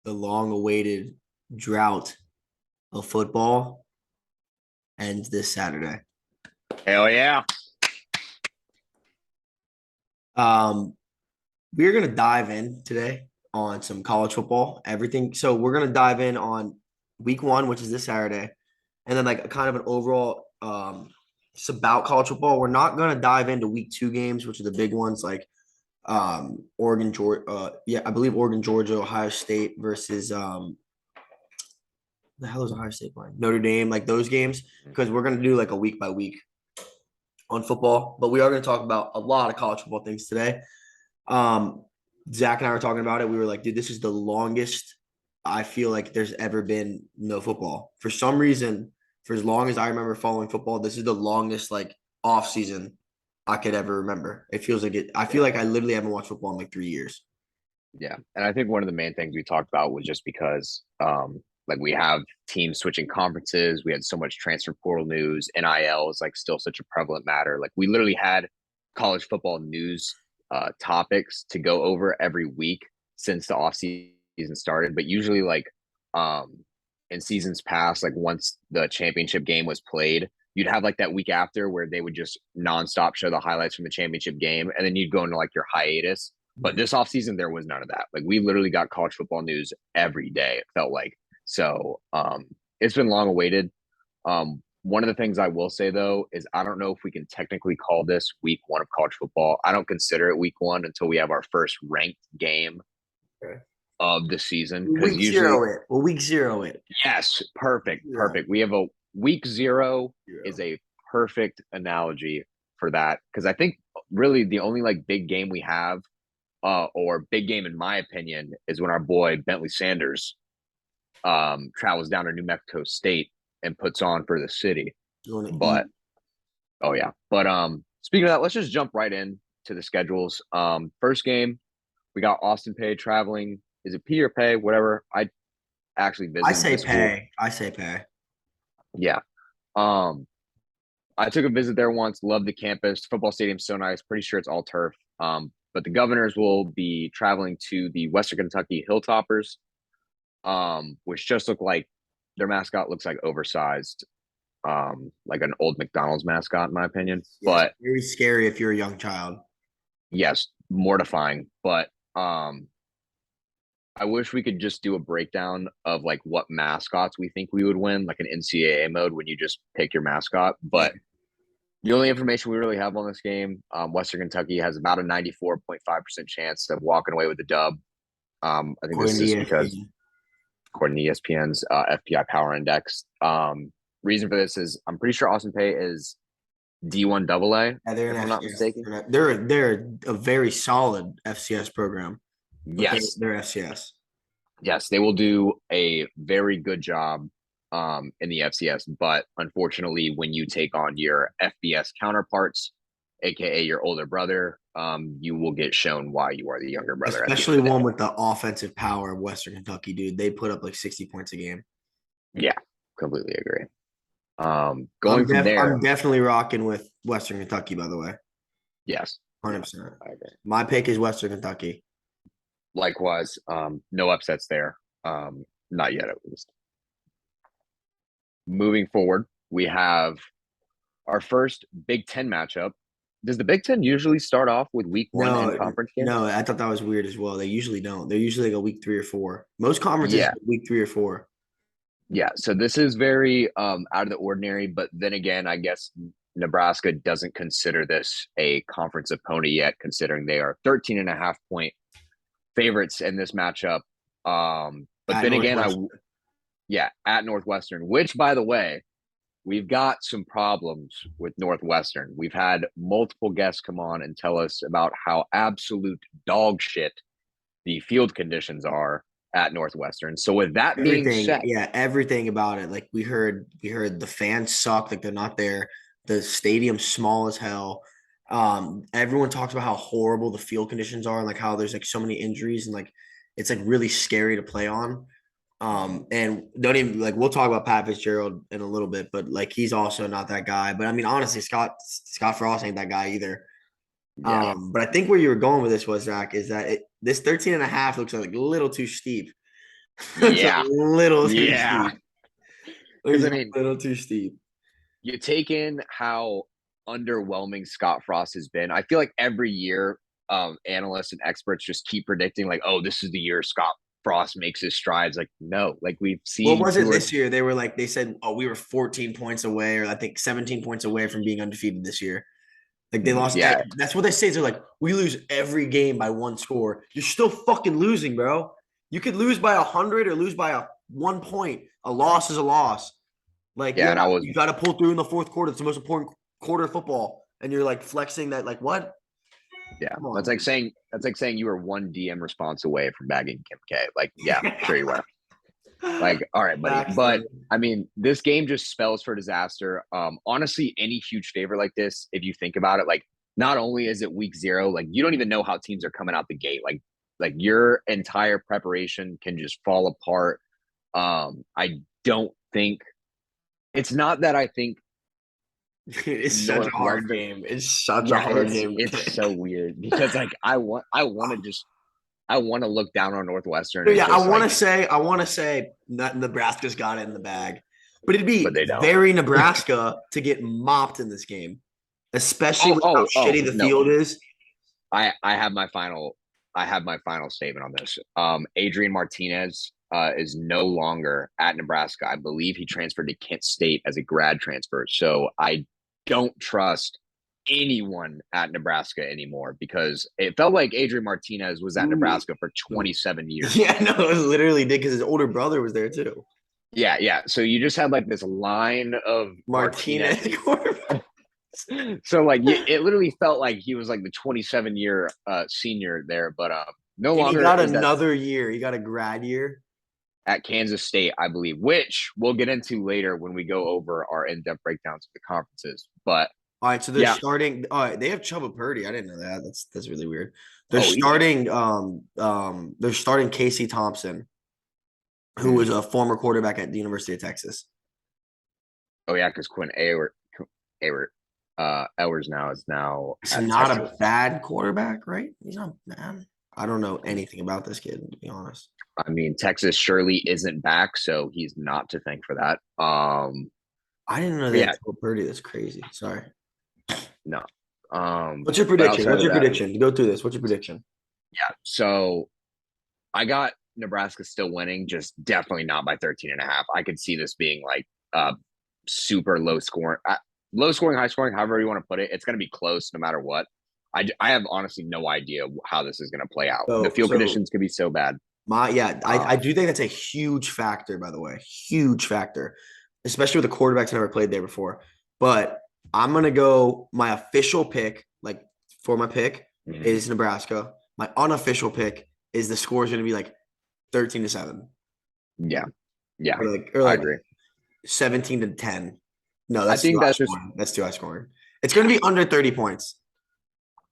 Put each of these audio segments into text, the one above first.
the long-awaited drought of football ends this Saturday. Hell yeah. Um, we're gonna dive in today on some college football, everything. So we're gonna dive in on week one, which is this Saturday, and then like kind of an overall just about college football. We're not gonna dive into week two games, which are the big ones like Oregon, Georgia, I believe Oregon, Georgia, Ohio State versus the hell is Ohio State playing? Notre Dame, like those games, because we're gonna do like a week by week on football, but we are gonna talk about a lot of college football things today. Um, Zach and I were talking about it. We were like, dude, this is the longest I feel like there's ever been no football. For some reason, for as long as I remember following football, this is the longest like off season I could ever remember. It feels like it. I feel Yeah. like I literally haven't watched football in like 3 years. Yeah. And I think one of the main things we talked about was just because like we have teams switching conferences, we had so much transfer portal news, NIL is like still such a prevalent matter. Like we literally had college football news topics to go over every week since the off season started. But usually like um in seasons past, like once the championship game was played, you'd have like that week after where they would just nonstop show the highlights from the championship game, and then you'd go into like your hiatus. But this offseason, there was none of that. Like we literally got college football news every day, it felt like. So it's been long awaited. One of the things I will say though is I don't know if we can technically call this week one of college football. I don't consider it week one until we have our first ranked game Okay. of the season. Because Week usually, zero it. Well, week zero it. yes, perfect, Zero. perfect. We have a week zero is Zero. a perfect analogy for that. Because I think really the only like big game we have or big game in my opinion is when our boy Bentley Sanders travels down to New Mexico State and puts on for the city. You want to eat? But oh yeah. But speaking of that, let's just jump right in to the schedules. First game, we got Austin Pay traveling. Is it P or Pay? Whatever. I actually I visited say the school. pay. I say pay. Yeah. Um I took a visit there once, loved the campus. Football stadium's so nice. Pretty sure it's all turf. But the Governors will be traveling to the Western Kentucky Hilltoppers, which just look like their mascot looks like oversized, like an old McDonald's mascot, in my opinion. Yes, But very scary if you're a young child. yes, mortifying. But I wish we could just do a breakdown of like what mascots we think we would win, like an NCAA mode when you just pick your mascot. Yeah, But the only information we really have on this game, Western Kentucky has about a 94.5% chance of walking away with the dub. I think according this to is because, ESPN. according to ESPN's FPI Power Index, reason for this is I'm pretty sure Austin Pay is D1 AA, Yeah, they're an if I'm not FCS. mistaken. They're a very solid FCS program, but Yes, they're FCS. yes, they will do a very good job in the FCS. But unfortunately, when you take on your FBS counterparts, aka your older brother, you will get shown why you are the younger brother at the end Especially of the one day. with the offensive power of Western Kentucky, dude. They put up like 60 points a game. Yeah, completely agree. Going from I'm there, definitely rocking with Western Kentucky, by the way. yes, yeah, 100%. I agree. My pick is Western Kentucky. Likewise, no upsets there. Not yet, at least. Moving forward, we have our first Big Ten matchup. Does the Big Ten usually start off with week one and No, conference games? no, I thought that was weird as well. They usually don't. They're usually like a week three or four. Most conferences Yeah, week three or four. yeah. So this is very out of the ordinary, but then again, I guess Nebraska doesn't consider this a conference opponent yet, considering they are 13 and a half point favorites in this matchup. But At then again, Northwestern. yeah, at Northwestern, which by the way, we've got some problems with Northwestern. We've had multiple guests come on and tell us about how absolute dog shit the field conditions are at Northwestern. So with that being Everything, said, yeah, everything about it. Like we heard the fans suck, like they're not there. The stadium's small as hell. Everyone talks about how horrible the field conditions are and like how there's like so many injuries and like it's like really scary to play on. And don't even like we'll talk about Pat Fitzgerald in a little bit, but like he's also not that guy. But I mean, honestly, Scott Frost ain't that guy either. yeah, But I think where you were going with this was Zach is that this 13 and a half looks like a little too steep. It's a Yeah. little too Yeah. steep. Because It's I a mean, little too steep. you take in how underwhelming Scott Frost has been. I feel like every year, analysts and experts just keep predicting, like, oh, this is the year Scott Frost makes his strides. Like, no, like we've What seen was two it or this year? They said, oh, we were 14 points away, or I think 17 points away from being undefeated this year. Like they lost. yeah, That's what they say. They're like, we lose every game by one score. You're still fucking losing, bro. You could lose by 100 or lose by 1 point. A loss is a loss. Like, yeah. yeah, And I was you got to pull through in the fourth quarter. It's the most important quarter of football, and you're like flexing that. Like, what? Yeah, Come on. that's like saying you were one DM response away from bagging Kim K. Like, yeah, sure you were. Like, all right, buddy. Facts, But though. I mean, this game just spells for disaster. Honestly, any huge favor like this, if you think about it, like not only is it week 0, like you don't even know how teams are coming out the gate. Like your entire preparation can just fall apart. I don't think it's not that I think It's such a hard Northwestern. game. It's such a Yeah, hard game to it's so pick. weird because like I want to just I want to look down on Northwestern So and yeah, just like, I want to say that Nebraska's got it in the bag, but it'd but be they don't. very Nebraska to get mopped in this game, especially with how Oh shitty the no. field is. I have my final statement on this. Adrian Martinez is no longer at Nebraska. I believe he transferred to Kent State as a grad transfer. So I don't trust anyone at Nebraska anymore because it felt like Adrian Martinez was at Ooh. Nebraska for 27 years. Yeah, no, it literally did because his older brother was there too. Yeah, yeah. So you just had like this line of Martinez Martinez. quarterback. So like it literally felt like he was like the 27-year senior there, but no And he longer got is that another year. He got a grad year. at Kansas State, I believe, which we'll get into later when we go over our in-depth breakdowns of the conferences. But All right, so they're yeah, starting. All right, they have Chuba Purdy. I didn't know that. That's really weird. oh, easy. They're starting Casey Thompson, who was Mm. a former quarterback at the University of Texas. Oh yeah, because Ewert, Ewers now He's at not Texas. a bad quarterback, right? He's not bad. I don't know anything about this kid, to be honest. I mean, Texas surely isn't back, so he's not to thank for that. I didn't know But they had yeah, Chuba Purdy. That's crazy. Sorry. no. What's your But prediction? outside What's of your that, prediction? Go through this. What's your prediction? yeah. So I got Nebraska still winning, just definitely not by 13 and a half. I could see this being like super low scoring, high scoring, however you want to put it. It's going to be close no matter what. I have honestly no idea how this is going to play out. The So, field so conditions could be so bad. I do think that's a huge factor, by the way. Huge factor, especially with the quarterbacks never played there before. But I'm gonna go my official pick, like for my pick, Mhm. is Nebraska. My unofficial pick is the score is gonna be like 13-7. Yeah, yeah, Or I like agree. 17-10. No, I that's too think high that's just scoring. That's too high scoring. It's gonna be under 30 points.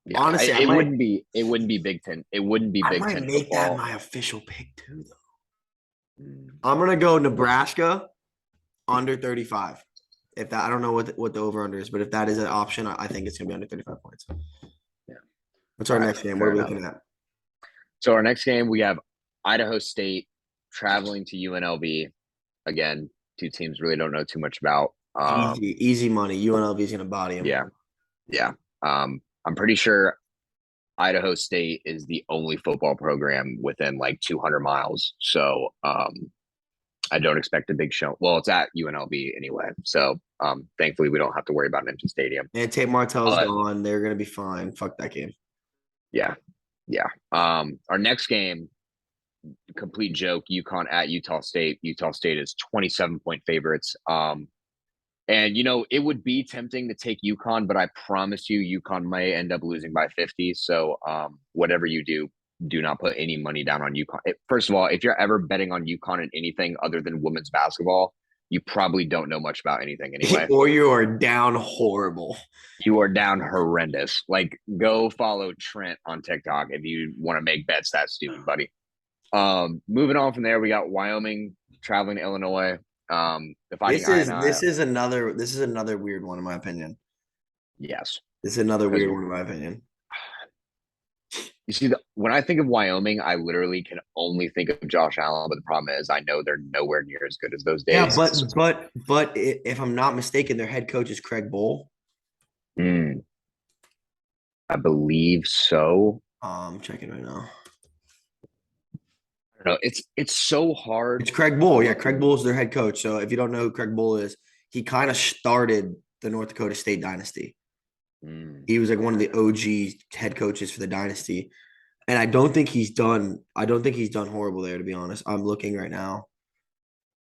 yeah. Honestly, It wouldn't be Big Ten. It wouldn't be I Big might Ten make that football. my official pick too, though. Mm. I'm gonna go Nebraska under 35. If that, I don't know what the over under is, but if that is an option, I think it's gonna be under 35 points. Yeah. What's All our right. next game? What Fair are we enough. looking at? So our next game we have Idaho State traveling to UNLV. Again, two teams really don't know too much about. Easy money. UNLV is gonna body him. Yeah, yeah. I'm pretty sure Idaho State is the only football program within like 200 miles. So I don't expect a big show. Well, it's at UNLV anyway. So thankfully, we don't have to worry about Ninja Stadium. And Tate Martell's But gone. They're gonna be fine. Fuck that game. yeah, yeah. Our next game, complete joke, UConn at Utah State. Utah State is 27-point favorites. And it would be tempting to take UConn, but I promise you, UConn may end up losing by 50. So whatever you do, do not put any money down on UConn. First of all, if you're ever betting on UConn in anything other than women's basketball, you probably don't know much about anything anyway. Or you are down horrible. You are down horrendous. Like, go follow Trent on TikTok if you want to make bets that stupid, buddy. Moving on from there, we got Wyoming traveling to Illinois. The Fighting Illini. This is another weird one in my opinion. Yes, This is another because weird one in my opinion. You see, when I think of Wyoming, I literally can only think of Josh Allen. But the problem is, I know they're nowhere near as good as those Yeah, days. if I'm not mistaken, their head coach is Craig Bowl. Mm, I believe so. I'm checking right now. I don't know. It's so hard It's Craig to Bowl. Yeah, look Craig at. Bowl is their head coach. So if you don't know who Craig Bowl is, he kind of started the North Dakota State dynasty. He was like one of the Okay. OG head coaches for the dynasty. And I don't think he's done horrible there, to be honest. I'm looking right now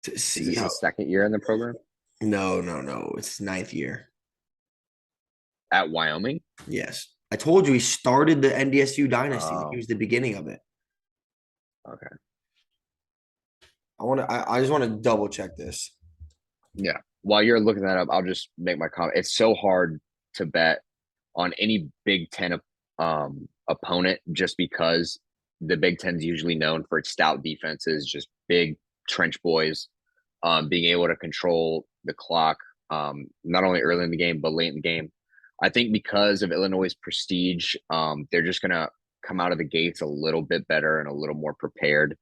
to Is see this how. his second year in the program No, no, no. It's his ninth year. at Wyoming? Yes. I told you he started the NDSU dynasty. He Oh, was the beginning of it. okay. I just want to double check this. Yeah. While you're looking that up, I'll just make my comment. It's so hard to bet on any Big Ten opponent just because the Big Ten's usually known for its stout defenses, just big trench boys, being able to control the clock, not only early in the game but late in the game. I think because of Illinois' prestige, they're just gonna come out of the gates a little bit better and a little more prepared.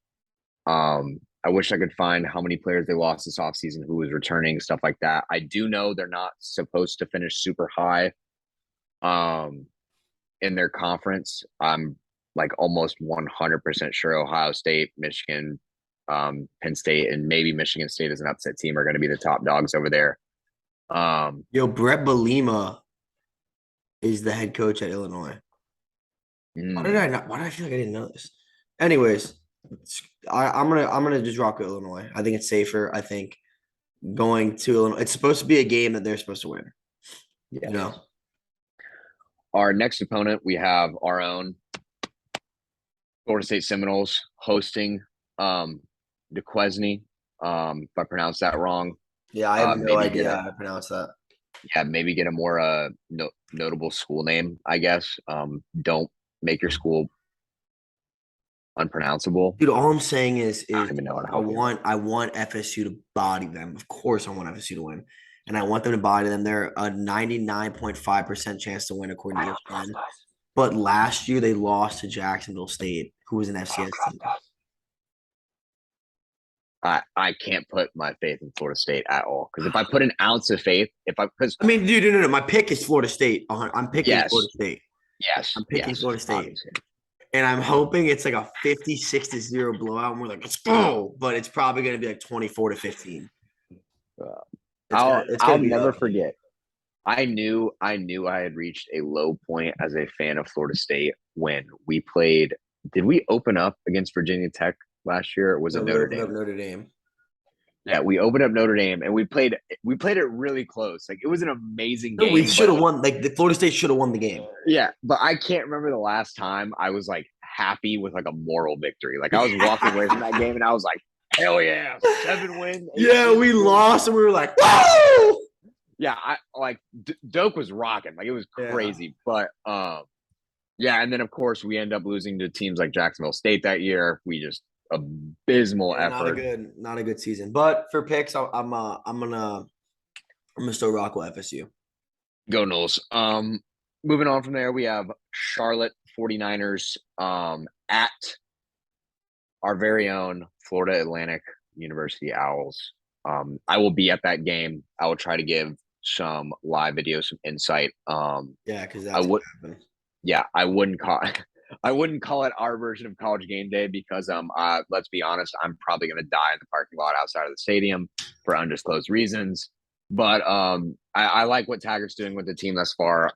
I wish I could find how many players they lost this offseason, who was returning, stuff like that. I do know they're not supposed to finish super high um, in their conference. I'm like almost 100% sure Ohio State, Michigan, Penn State, and maybe Michigan State as an upset team are going to be the top dogs over there. Yo, Brett Bielema is the head coach at Illinois. mm, Why did I feel like I didn't know this? Anyways, I'm gonna just rock with Illinois. I think it's safer. I think going to Illinois, it's supposed to be a game that they're supposed to win. You yes. know, Our next opponent, we have our own Florida State Seminoles hosting DeQuesne. If I pronounced that wrong, yeah, I have no maybe get idea a how to pronounce that. maybe get a more notable school name. I guess. Don't make your school unpronounceable. Dude, all I'm saying is I is don't even know how to I help you. want I want FSU to body them. Of course, I want FSU to win, and I want them to body them. They're a 99.5% chance to win according to ESPN. But last year they lost to Jacksonville State, who was an FCS team. I can't put my faith in Florida State at all because if I put an ounce of faith, if I because I mean, dude, no. My pick is Florida State. I'm picking yes, Florida State. yes, I'm picking yes, Florida State. obviously. And I'm hoping it's like a 56-0 blowout. And we're like, let's go. But it's probably going to be like 24-15. Uh, It's gonna I'll be never ugly. forget. I knew I had reached a low point as a fan of Florida State when we played. Did we open up against Virginia Tech last year, or was No, it we Notre opened up Dame? Notre Dame. Yeah, we opened up Notre Dame and we played it really close. Like it was an amazing No, we game, but should have won. Like the Florida State should have won the game. yeah, but I can't remember the last time I was like happy with like a moral victory. Like I was walking away from that game and I was like, hell yeah, 7 wins, 8 Yeah, wins we straight. lost and we were like, whoa! Yeah, I like Doak was rocking. Like it was Yeah. crazy. But yeah, and then of course we end up losing to teams like Jacksonville State that year. We just abysmal Yeah, effort. not a good season. But for picks, I'm gonna still rock with FSU. Go Knowles. Moving on from there, we have Charlotte 49ers at our very own Florida Atlantic University Owls. I will be at that game. I will try to give some live video, some insight. Yeah, because I that's would, gonna happen. yeah, I wouldn't call it our version of college game day because, let's be honest, I'm probably going to die in the parking lot outside of the stadium for undisclosed reasons. But I like what Taggart's doing with the team thus far.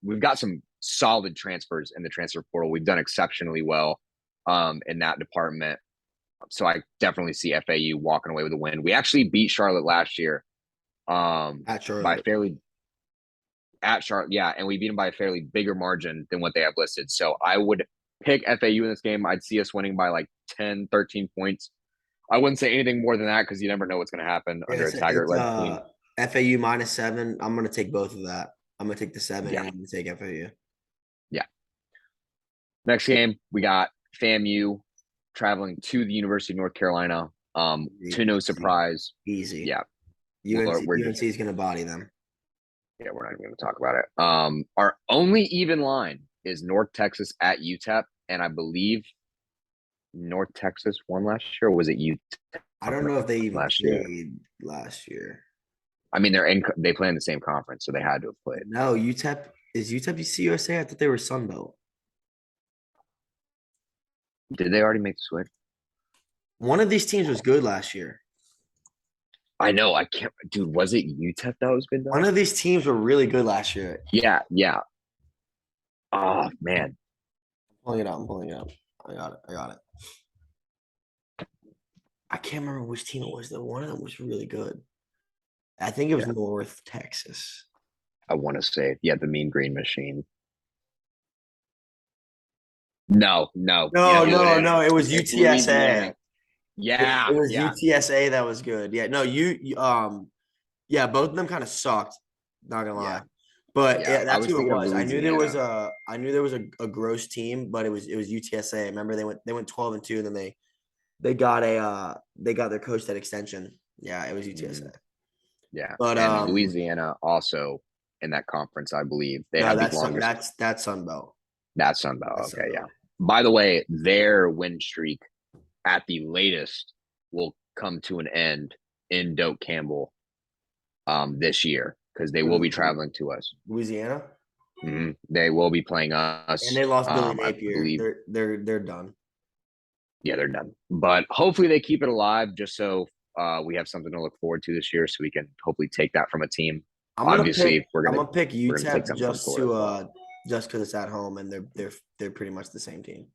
We've got some solid transfers in the transfer portal. We've done exceptionally well in that department. So I definitely see FAU walking away with a win. We actually beat Charlotte last year At by Charlotte. fairly at Charlotte, yeah, and we beat them by a fairly bigger margin than what they have listed. So I would pick FAU in this game. I'd see us winning by like 10, 13 points. I wouldn't say anything more than that because you never know what's going to happen Yeah, under a it's Taggart-led team. FAU -7. I'm gonna take both of that. I'm gonna take the 7 Yeah, and I'm gonna take FAU. yeah. Next game, we got FAMU traveling to the University of North Carolina. To no Easy. surprise, Easy. yeah, UNC, we're UNC is gonna body them. yeah, we're not even going to talk about it. Our only even line is North Texas at UTEP, and I believe North Texas won last year, or was it UTEP I don't know if they even last year? played last year. I mean, they play in the same conference, so they had to have played. No, UTEP is UTEP CUSA. I thought they were Sun Belt. Did they already make the switch? One of these teams was good last year. I know. I can't. Dude, was it UTEP that was good though? One of these teams were really good last year. Yeah, yeah. Oh man. I'm pulling it up. I got it. I can't remember which team it was though. One of them was really good. I think it was North Texas. I want to say, yeah, the Mean Green Machine. No. No. It was It's UTSA. Louisiana. Yeah, It was yeah. UTSA that was good. Yeah, no, yeah, both of them kind of sucked. Not gonna lie, Yeah. but Yeah, that's who it thinking of was. I knew there was Louisiana. a gross team, but it was UTSA. Remember they went 12-2, and then they got their coach that extension. Yeah, it was UTSA. Yeah, But and Louisiana also in that conference, I believe they no, have the longest. that's Sun Belt. That's Sunbelt. That's Sun Okay, yeah. Belt. By the way, their win streak at the latest will come to an end in Doak Campbell this year because they will be traveling to us. Louisiana, They will be playing us. and they lost Billy I Napier. believe. They're done. Yeah, they're done. But hopefully they keep it alive just so we have something to look forward to this year so we can hopefully take that from a team. Obviously, I'm gonna pick we're gonna take UTEP something from Florida as well. just because it's at home and they're pretty much the same team.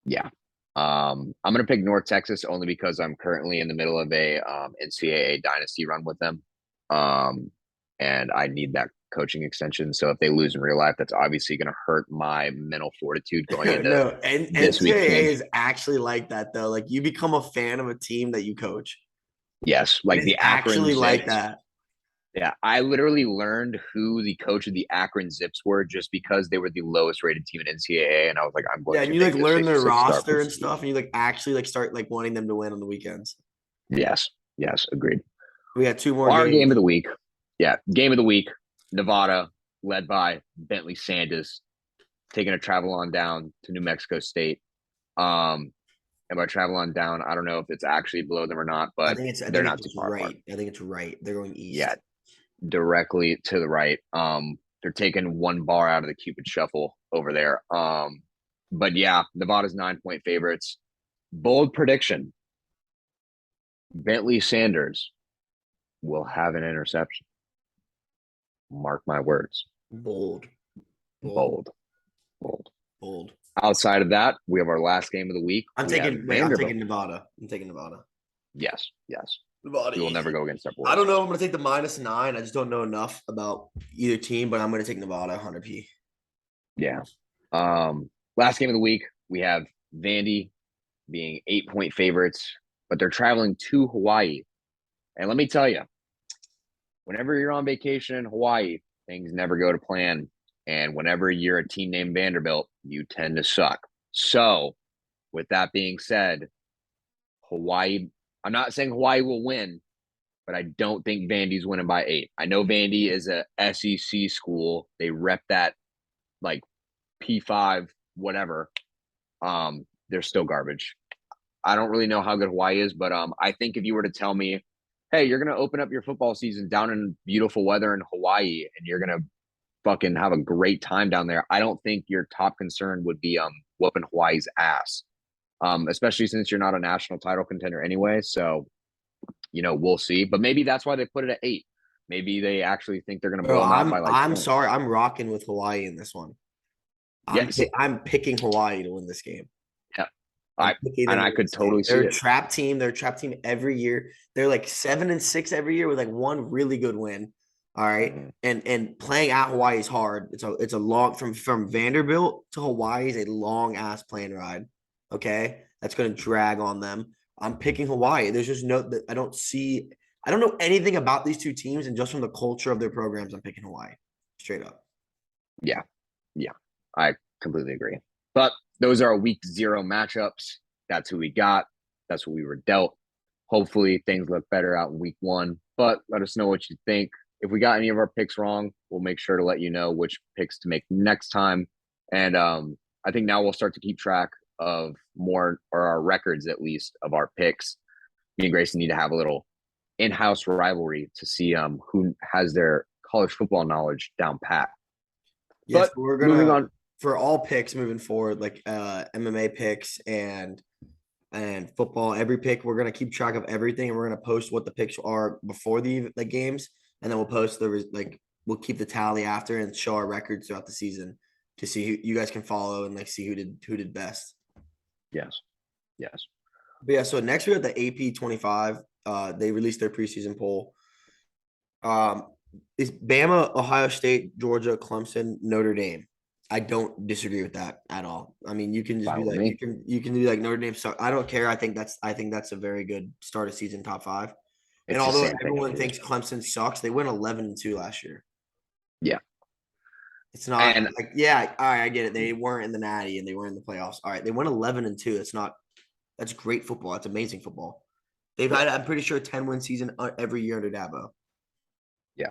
Yeah. I'm gonna pick North Texas only because I'm currently in the middle of a NCAA dynasty run with them. And I need that coaching extension. So if they lose in real life, that's obviously gonna hurt my mental fortitude going into No, and this week's NCAA game. is actually like that though. Like you become a fan of a team that you coach. Yes, like It is the Akron actually like Zips. that. Yeah, I literally learned who the coach of the Akron Zips were just because they were the lowest rated team in NCAA, and I was like, I'm going Yeah, and to you make like this learn a their 6-star roster and proceed. stuff, and you like actually like start like wanting them to win on the weekends. Yes, agreed. We got two more Our games. game of the week. Yeah, game of the week. Nevada, led by Bentley Sanders, taking a travel on down to New Mexico State. And by travel on down, I don't know if it's actually below them or not, but they're not too far apart. I think it's right. They're going east. Yeah, directly to the right. They're taking one bar out of the Cupid Shuffle over there. But yeah, Nevada's 9-point favorites. Bold prediction: Bentley Sanders will have an interception. Mark my words. Bold. Bold. Outside of that, we have our last game of the week. I'm taking Nevada. I'm taking Nevada. Yes. Nevada. We will never go against our boys. I don't know if I'm going to take the -9. I just don't know enough about either team, but I'm going to take Nevada 100p. Yeah. Last game of the week, we have Vandy being 8-point favorites, but they're traveling to Hawaii. And let me tell you, whenever you're on vacation in Hawaii, things never go to plan. And whenever you're a team named Vanderbilt, you tend to suck. So, with that being said, Hawaii, I'm not saying Hawaii will win, but I don't think Vandy's winning by 8. I know Vandy is a SEC school. They rep that like P5, whatever. They're still garbage. I don't really know how good Hawaii is, but I think if you were to tell me, hey, you're going to open up your football season down in beautiful weather in Hawaii and you're going to fucking have a great time down there, I don't think your top concern would be whooping Hawaii's ass. Especially since you're not a national title contender anyway. So, we'll see. But maybe that's why they put it at 8. Maybe they actually think they're going to blow them out by like. I'm sorry. I'm rocking with Hawaii in this one. I'm picking Hawaii to win this game. Yeah, I could totally see it. They're a trap team. They're a trap team every year. They're like 7-6 every year with like one really good win. All right. And playing at Hawaii is hard. It's a long from Vanderbilt to Hawaii is a long ass plane ride. Okay. That's going to drag on them. I'm picking Hawaii. There's just I don't know anything about these two teams, and just from the culture of their programs, I'm picking Hawaii. Straight up. Yeah. I completely agree. But those are our week 0 matchups. That's who we got. That's what we were dealt. Hopefully things look better out in week 1. But let us know what you think. If we got any of our picks wrong, we'll make sure to let you know which picks to make next time. And I think now we'll start to keep track of more, or our records at least, of our picks. Me and Grayson need to have a little in-house rivalry to see who has their college football knowledge down pat. Yes, But we're moving gonna on, for all picks moving forward, like MMA picks and football, every pick we're gonna keep track of everything, and we're gonna post what the picks are before the games, and then we'll post we'll keep the tally after and show our records throughout the season to see who you guys can follow and like see who did best. yes, yes. But yeah, so next we got the AP 25. They released their preseason poll. Um, is Bama, Ohio State, Georgia, Clemson, Notre Dame. I don't disagree with that at all. I mean, you can just Fine be with like me. you can do like Notre Dame. So I don't care. I think that's a very good start of season top five. And It's the although same thing everyone every year. thinks Clemson sucks, they went 11-2 last year. Yeah, It's not and like yeah, all right, I get it. They weren't in the Natty and they weren't in the playoffs. All right, they went 11-2. It's not that's great football. That's amazing football. They've yeah, had I'm pretty sure 10-win season every year under Dabo. yeah.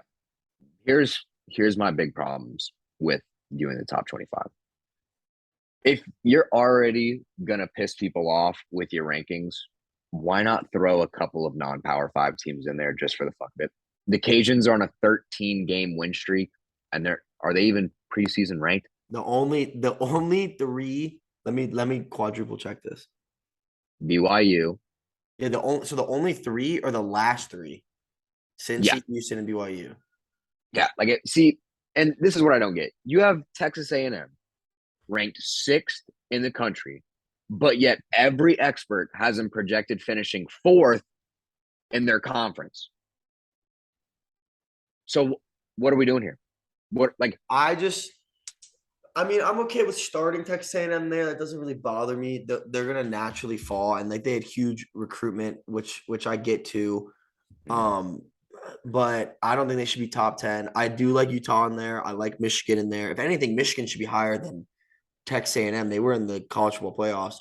Here's my big problems with doing the top 25. If you're already gonna piss people off with your rankings, why not throw a couple of non-power five teams in there just for the fuck of it? The Cajuns are on a 13 game win streak, and are they even preseason ranked? The only three. Let me quadruple check this. BYU, Yeah, the only three are the last three: yeah, Cincy, Houston, and BYU. yeah. Like it. See, and this is what I don't get. You have Texas A&M ranked sixth in the country, but yet every expert has them projected finishing fourth in their conference. So what are we doing here? What like I mean, I'm okay with starting Texas A&M there. That doesn't really bother me. They're gonna naturally fall, and like they had huge recruitment, which I get to. Um, but I don't think they should be top 10. I do like Utah in there. I like Michigan in there. If anything, Michigan should be higher than Texas A&M. They were in the college football playoffs.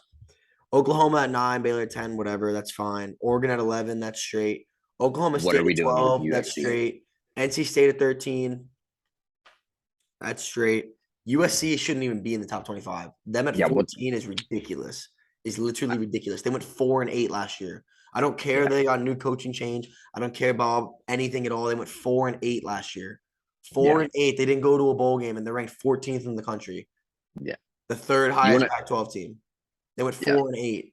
Oklahoma at 9, Baylor at 10, whatever, that's fine. Oregon at 11, that's straight. Oklahoma what State are we at doing with 12, that's USC? straight. NC State at 13, that's straight. USC shouldn't even be in the top 25. Them at Yeah, what 14 is ridiculous. Is literally ridiculous. They went 4-8 last year. I don't care yeah, they got a new coaching change. I don't care about anything at all. They went 4-8 last year. Four yeah, and eight. They didn't go to a bowl game and they're ranked 14th in the country. yeah. The third You highest wanna Pac-12 team. They went yeah. 4-8.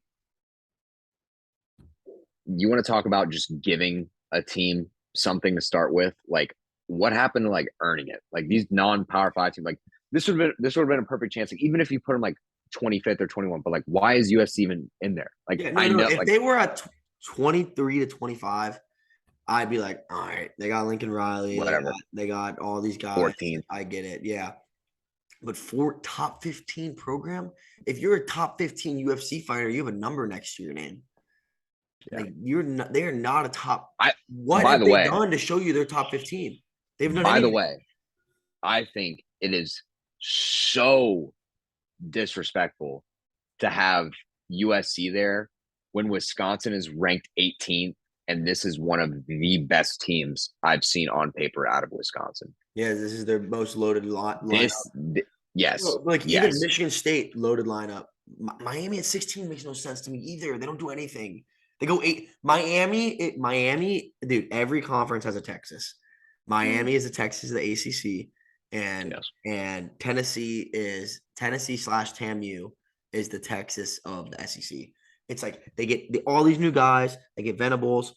You wanna talk about just giving a team something to start with? Like what happened to like earning it? Like these non-power five teams, like this would have been a perfect chance. Like, even if you put them like 25th or 21, but like why is USC even in there? Like Yeah, no, I no. know If like they were at 23 to 25, I'd be like, all right, they got Lincoln Riley, whatever, they got all these guys. 14th. I get it. Yeah. But for top 15 program, if you're a top 15 UFC fighter, you have a number next to your name. Yeah. Like you're not they are not a top. I What by have the they way, done to show you they're top 15? They've done by the anything. way, I think it is so disrespectful to have USC there when Wisconsin is ranked 18th, and this is one of the best teams I've seen on paper out of Wisconsin. Yeah, this is their most loaded lineup. Yes, Like even yes, Michigan State loaded lineup. Miami at 16 makes no sense to me either. They don't do anything. They go 8. Miami, dude, every conference has a Texas. Miami is a Texas of the ACC, and yes. Tennessee slash TAMU is the Texas of the SEC. It's like they get all these new guys. They get Venables.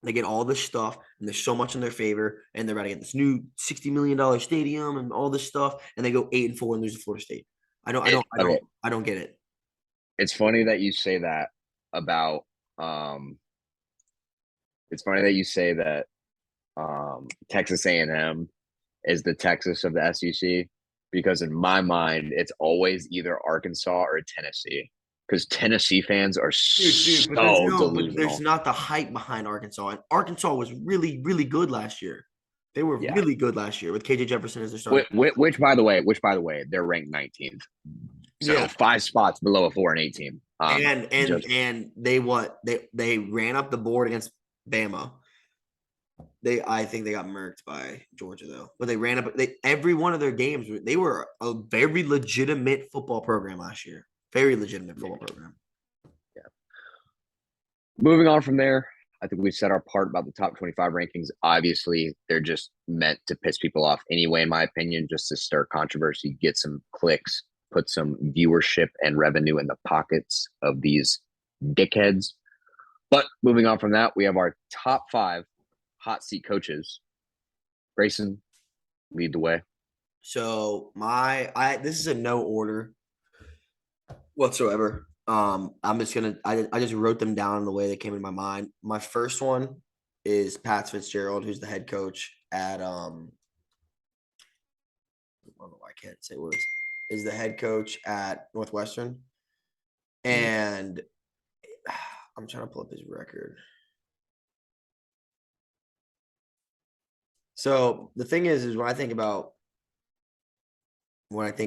They get all this stuff, and there's so much in their favor, and they're about to get this new $60 million stadium and all this stuff, and they go 8-4 and lose to Florida State. I don't, I don't, I Okay, don't, I don't get it. it's funny that you say that about. Um, it's funny that you say that Texas A&M is the Texas of the SEC, because in my mind, it's always either Arkansas or Tennessee, because Tennessee fans are Dude, but there's so delusional. not the hype behind Arkansas. And Arkansas was really, really good last year. They were Yeah. really good last year with KJ Jefferson as their starter. By the way, they're ranked 19th. So Yeah. 5 spots below a 4-8 team. And they ran up the board against Bama. I think they got murked by Georgia though, but they ran up. Every one of their games, they were a very legitimate football program last year. Very legitimate football program. Yeah. Moving on from there, I think we've said our part about the top 25 rankings. Obviously, they're just meant to piss people off anyway, in my opinion, just to stir controversy, get some clicks, put some viewership and revenue in the pockets of these dickheads. But moving on from that, we have our top 5 hot seat coaches. Grayson, lead the way. So this is a no order whatsoever. I'm just gonna I just wrote them down in the way they came in my mind. My first one is Pat Fitzgerald, who's the head coach at I don't know why I can't say words. Is the head coach at Northwestern, and I'm trying to pull up his record. So the thing is when I think about what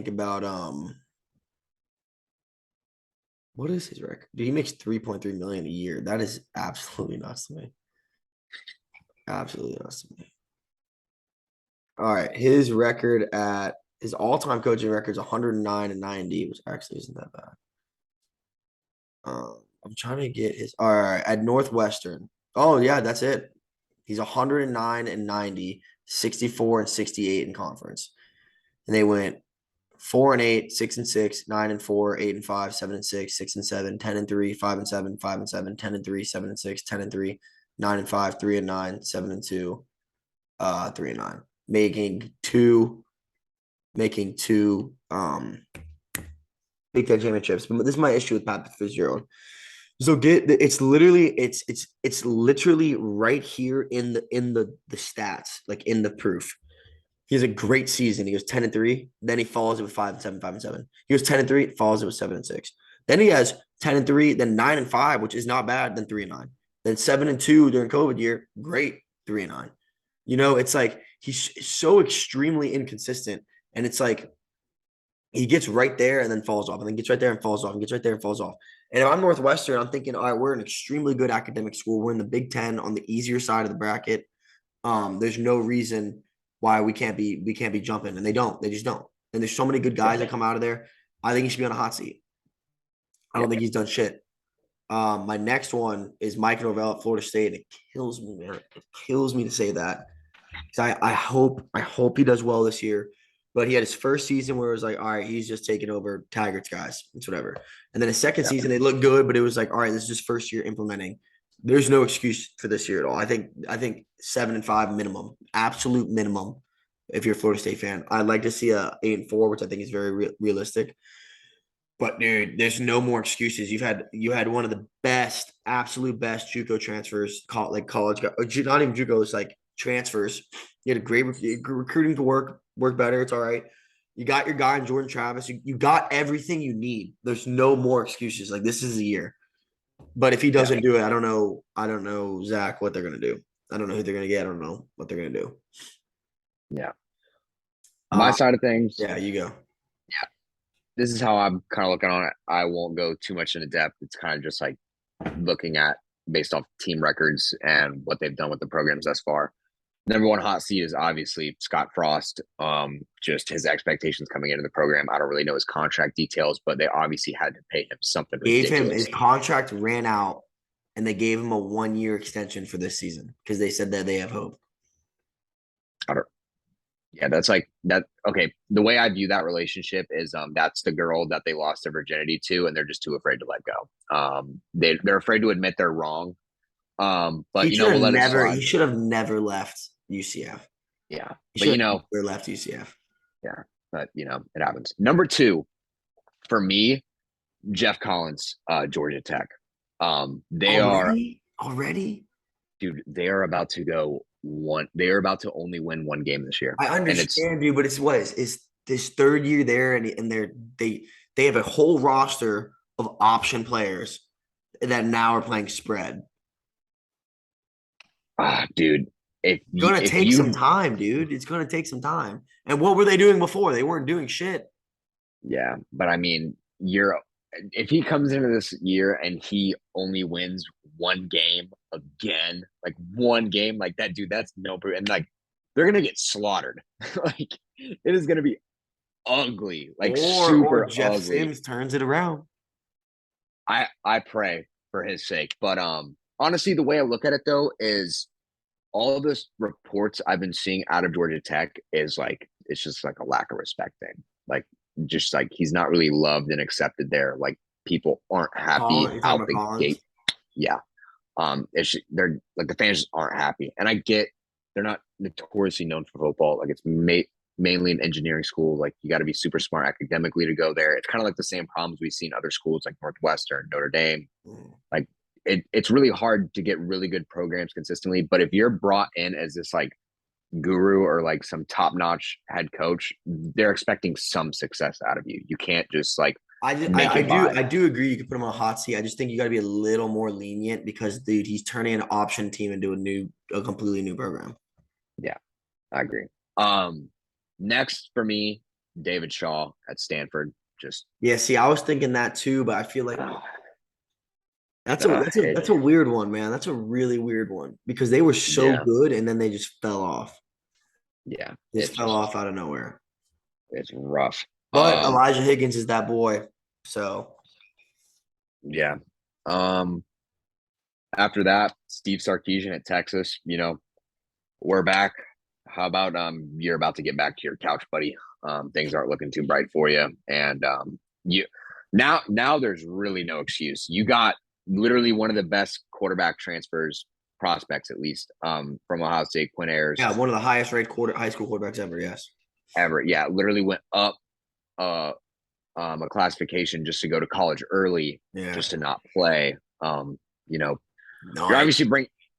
is his record? Dude, he makes 3.3 million a year. That is absolutely nuts to me. Absolutely nuts to me. All right, his record at his all-time coaching record is 109-90, which actually isn't that bad. I'm trying to get his. All right, at Northwestern. Oh yeah, that's it. He's 109-90, 64-68 in conference, and they went 4-8, 6-6, 9-4, 8-5, 7-6, 6-7, 10-3, 5-7, 5-7, 10-3, 7-6, 10-3, 9-5, 3-9, 7-2, 3-9, making two Big Ten championships. But this is my issue with Pat Fitzgerald. So it's literally right here in the stats, like in the proof. He has a great season. He goes 10-3. Then he follows it with 5-7, 5-7. He goes 10-3, follows it with 7-6. Then he has 10-3, then 9-5, which is not bad, then 3-9. Then 7-2 during COVID year, great, 3-9. It's like he's so extremely inconsistent. And it's like he gets right there and then falls off, and then gets right there and falls off, and gets right there and falls off. And if I'm Northwestern, I'm thinking, all right, we're an extremely good academic school. We're in the Big Ten on the easier side of the bracket. There's no reason why we can't be jumping, and they don't. They just don't. And there's so many good guys that come out of there. I think he should be on a hot seat. I don't think he's done shit. My next one is Mike Norvell at Florida State. It kills me, man. It kills me to say that. I hope he does well this year. But he had his first season where it was like, all right, he's just taking over Taggart's guys. It's whatever. And then his second season, they looked good, but it was like, all right, this is just first year implementing. There's no excuse for this year at all. I think 7-5 minimum, absolute minimum. If you're a Florida State fan, I'd like to see a 8-4, which I think is very realistic. But dude, there's no more excuses. You had one of the best, absolute best JUCO transfers, like college, not even JUCO, it's like transfers. You had a great recruiting to work better. It's all right. You got your guy in Jordan Travis. You got everything you need. There's no more excuses. Like this is the year. But if he doesn't do it, I don't know, Zach, what they're gonna do. I don't know who they're gonna get. I don't know what they're gonna do. Yeah. My side of things. Yeah, you go. Yeah. This is how I'm kind of looking on it. I won't go too much into depth. It's kind of just like looking at based off team records and what they've done with the programs thus far. Number one hot seat is obviously Scott Frost. Just his expectations coming into the program. I don't really know his contract details, but they obviously had to pay him something ridiculous. His contract ran out, and they gave him a 1-year extension for this season because they said that they have hope. Yeah, that's like that. Okay, the way I view that relationship is that's the girl that they lost their virginity to, and they're just too afraid to let go. They're afraid to admit they're wrong. But we'll let it slide. He should have never left UCF. Yeah, but never left UCF. Yeah, but it happens. Number 2, for me, Jeff Collins, Georgia Tech. They already, dude. They are about to go one. They are about to only win one game this year. I understand, dude, but it's this third year there, and they have a whole roster of option players that now are playing spread. Dude, it's gonna take some time, dude. It's gonna take some time. And what were they doing before? They weren't doing shit. Yeah, but I mean, if he comes into this year and he only wins one game again, like one game, like that, dude, that's no proof. And like they're gonna get slaughtered. Like it is gonna be ugly, like Or super Jeff ugly. Sims turns it around. I pray for his sake. But honestly, the way I look at it though is all of this reports I've been seeing out of Georgia Tech is like it's just like a lack of respect thing. Like just like he's not really loved and accepted there. Like people aren't happy Collins, you talking out about the Collins? gate. Yeah. They're like the fans just aren't happy. And I get they're not notoriously known for football. Like it's mainly an engineering school. Like you got to be super smart academically to go there. It's kind of like the same problems we see in other schools like Northwestern, Notre Dame. Like it's really hard to get really good programs consistently. But if you're brought in as this like guru or like some top notch head coach, they're expecting some success out of you. You can't just like make it by. I do agree. You could put him on a hot seat. I just think you got to be a little more lenient because, dude, he's turning an option team into a completely new program. Yeah, I agree. Next for me, David Shaw at Stanford. Just Yeah, see, I was thinking that too, but I feel like uh, that's a weird one, man. That's a really weird one because they were so yeah, good and then they just fell off. yeah. Just fell off out of nowhere. It's rough. But Elijah Higgins is that boy. So Yeah. Um, After that, Steve Sarkisian at Texas. We're back. How about you're about to get back to your couch, buddy? Things aren't looking too bright for you, and you now there's really no excuse. You got literally one of the best quarterback transfers prospects, at least from Ohio State, Quinn Ayers, yeah, one of the highest rated high school quarterbacks ever. Yes. ever. Yeah, literally went up uh a classification just to go to college early, Yeah. just to not play. You know, you're Nice. obviously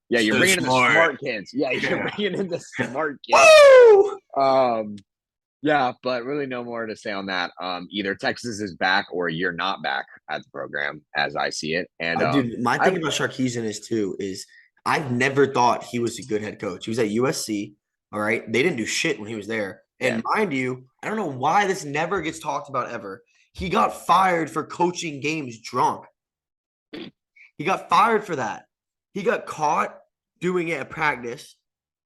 you're So bringing in the smart. smart kids. Yeah, you're Yeah. bringing in the smart kids. Woo! Um, yeah, but really no more to say on that. Either Texas is back or you're not back at the program, as I see it. And Dude, my I thing about Sarkisian is I've never thought he was a good head coach. He was at USC. All right. They didn't do shit when he was there. yeah, And mind you, I don't know why this never gets talked about ever. He got fired for coaching games drunk. He got fired for that. He got caught doing it at practice.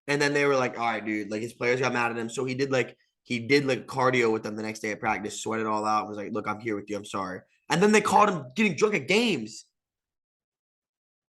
And then they were like, all right, dude, like his players got mad at him. So he did like cardio with them the next day at practice, sweat it all out, and was like, look, I'm here with you. I'm sorry. And then they caught him getting drunk at games.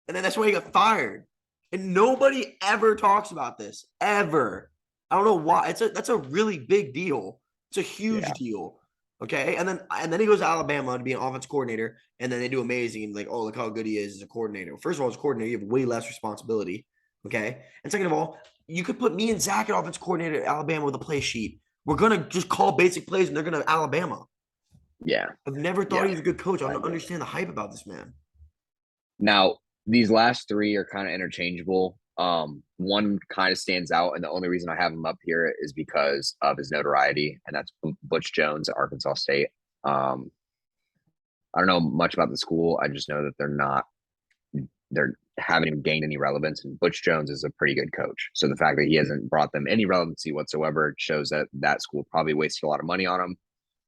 And then that's why he got fired. And nobody ever talks about this. Ever. I don't know why. That's a really big deal. It's a huge yeah, deal. Okay. And then he goes to Alabama to be an offense coordinator. And then they do amazing. And like, oh, look how good he is as a coordinator. First of all, as a coordinator, you have way less responsibility. Okay. And second of all, you could put me and Zach at offense coordinator at Alabama with a play sheet. We're gonna just call basic plays and they're gonna Alabama. yeah, I've never thought yeah. he was a good coach. I I don't agree. understand the hype about this man. Now, these last three are kind of interchangeable. One kind of stands out, and the only reason I have him up here is because of his notoriety, and that's Butch Jones at Arkansas State. I don't know much about the school. I just know that they're haven't even gained any relevance, and Butch Jones is a pretty good coach. So the fact that he hasn't brought them any relevancy whatsoever shows that that school probably wasted a lot of money on him.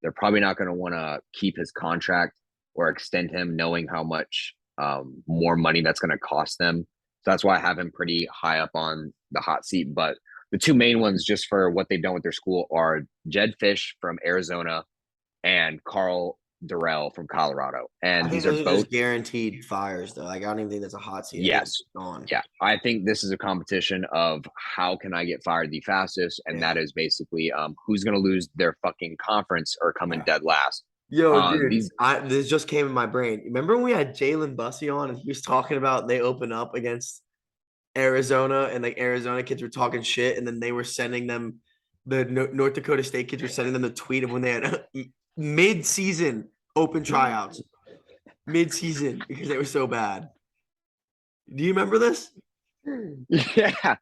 They're probably not going to want to keep his contract or extend him, knowing how much more money that's going to cost them. So that's why I have him pretty high up on the hot seat. But the two main ones, just for what they've done with their school, are Jed Fish from Arizona and Carl Durrell from Colorado. I And think these are those are both, just guaranteed fires, though. Like I don't even think that's a hot seat. I think yes, it's gone. yeah. I think this is a competition of how can I get fired the fastest, and that Yeah. is basically who's going to lose their fucking conference or come in Yeah. dead last. Yo, dude, These this just came in my brain. Remember when we had Jalen Bussey on and he was talking about they open up against Arizona and like Arizona kids were talking shit and then they were sending them North Dakota State kids were sending them the tweet of when they had mid-season open tryouts. Mid-season because they were so bad. Do you remember this? yeah.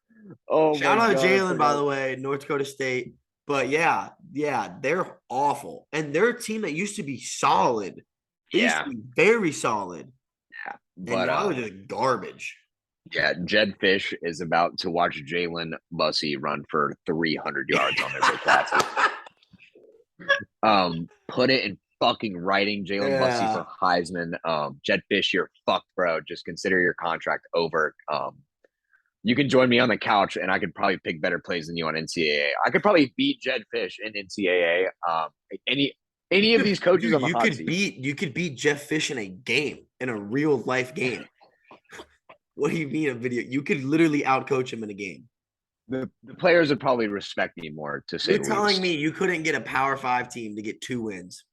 Oh my Shout out god, I Jalen, by forgot. the way, North Dakota State. But yeah, they're awful. And they're a team that used to be solid. They used to Yeah, be very solid. yeah. And But now they're just garbage. yeah, Jed Fish is about to watch Jalen Bussey run for 300 yards on their big classes. Put it in fucking writing Jalen Bussey Yeah. for Heisman. Jed Fish, you're fucked, bro. Just consider your contract over. You can join me on the couch, and I could probably pick better plays than you on NCAA. I could probably beat Jed Fish in NCAA. Any of these coaches Dude, on the hot seat. you could beat Jeff Fish in a game, in a real life game. What do you mean a video? You could literally outcoach him in a game. The players would probably respect me more, to say You're the telling least. me you couldn't get a Power Five team to get 2 wins?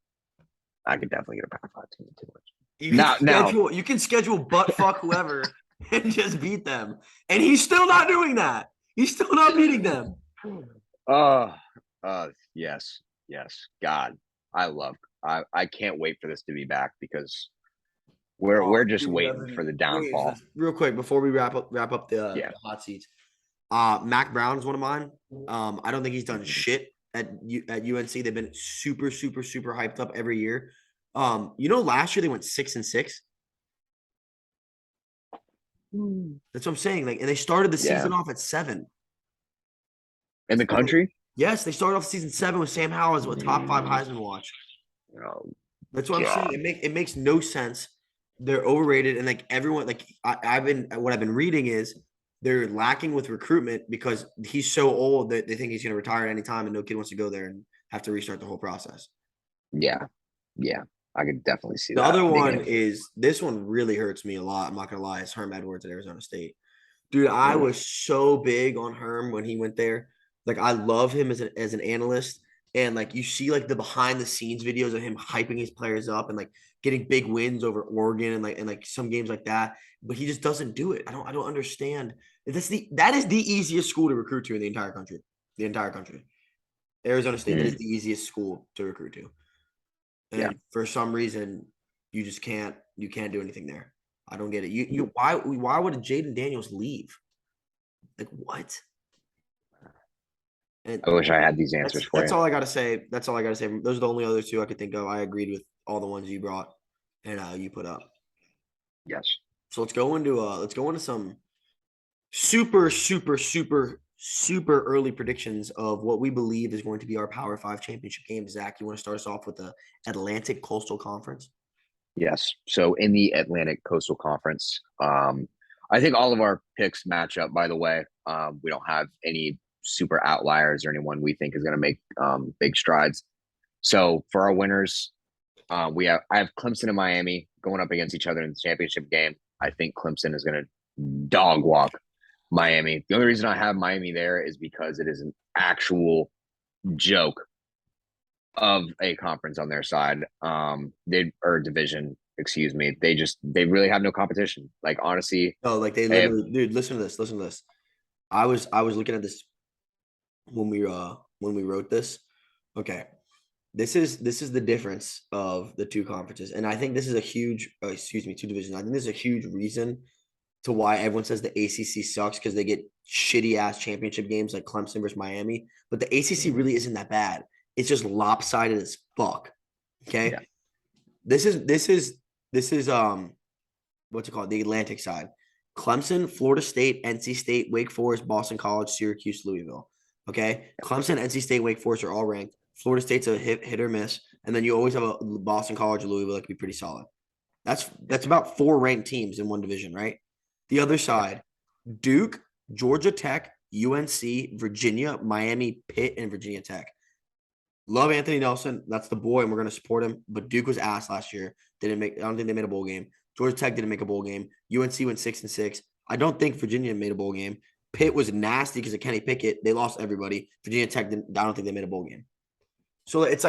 I could definitely get a Power 5 team too much. You you can schedule butt fuck whoever and just beat them. And he's still not doing that. He's still not beating them. Oh, yes, yes. God, I can't wait for this to be back because we're just Dude, waiting for the downfall. real quick before we wrap up Yeah. the hot seats. Mac Brown is one of mine. I don't think he's done shit at UNC. They've been super hyped up every year. Last year they went 6-6. That's what I'm saying. Like, and they started the season off at 7. In the country? Yes, they started off season 7 with Sam Howell as a top 5 Heisman watch. Oh, That's what I'm saying. It makes no sense. They're overrated, and like everyone, like I've been reading is they're lacking with recruitment because he's so old that they think he's going to retire at any time, and no kid wants to go there and have to restart the whole process. Yeah, I could definitely see The that. other one is this one really hurts me a lot. I'm not gonna lie. It's Herm Edwards at Arizona State. Dude, I was so big on Herm when he went there. Like, I love him as an analyst. And like you see like the behind the scenes videos of him hyping his players up and like getting big wins over Oregon and like some games like that. But he just doesn't do it. I don't understand. That is the easiest school to recruit to in the entire country. The entire country. Arizona State, that is the easiest school to recruit to. And for some reason, you just can't do anything there. I don't get it. Why would Jaden Daniels leave? Like, what? And I wish I had these answers for that's you. all I gotta say. That's all I gotta say. Those are the only other two I could think of. I agreed with all the ones you brought and you put up. Yes. So let's go into some super early predictions of what we believe is going to be our Power Five championship game. Zach, you want to start us off with the Atlantic Coastal Conference? Yes. So in the Atlantic Coastal Conference, I think all of our picks match up, by the way. We don't have any super outliers or anyone we think is going to make big strides. So for our winners, I have Clemson and Miami going up against each other in the championship game. I think Clemson is going to dog walk Miami. The only reason I have Miami there is because it is an actual joke of a conference on their side. Division, excuse me. They really have no competition. Like, honestly, No, like they literally, dude. Listen to this. Listen to this. I was looking at this when we wrote this. Okay, this is the difference of the two conferences, and I think this is a huge. Two divisions. I think this is a huge reason to why everyone says the ACC sucks because they get shitty ass championship games like Clemson versus Miami. But the ACC really isn't that bad. It's just lopsided as fuck. Okay, Yeah. this is what's it called? The Atlantic side. Clemson, Florida State, NC State, Wake Forest, Boston College, Syracuse, Louisville. Okay. Clemson, NC State, Wake Forest are all ranked. Florida State's a hit or miss. And then you always have a Boston College or Louisville that could be pretty solid. That's about 4 ranked teams in one division, right? The other side, Duke, Georgia Tech, UNC, Virginia, Miami, Pitt, and Virginia Tech. Love Anthony Nelson. That's the boy, and we're going to support him. But Duke was ass last year. I don't think they made a bowl game. Georgia Tech didn't make a bowl game. UNC went 6-6. I don't think Virginia made a bowl game. Pitt was nasty because of Kenny Pickett. They lost everybody. Virginia Tech didn't. I don't think they made a bowl game. So it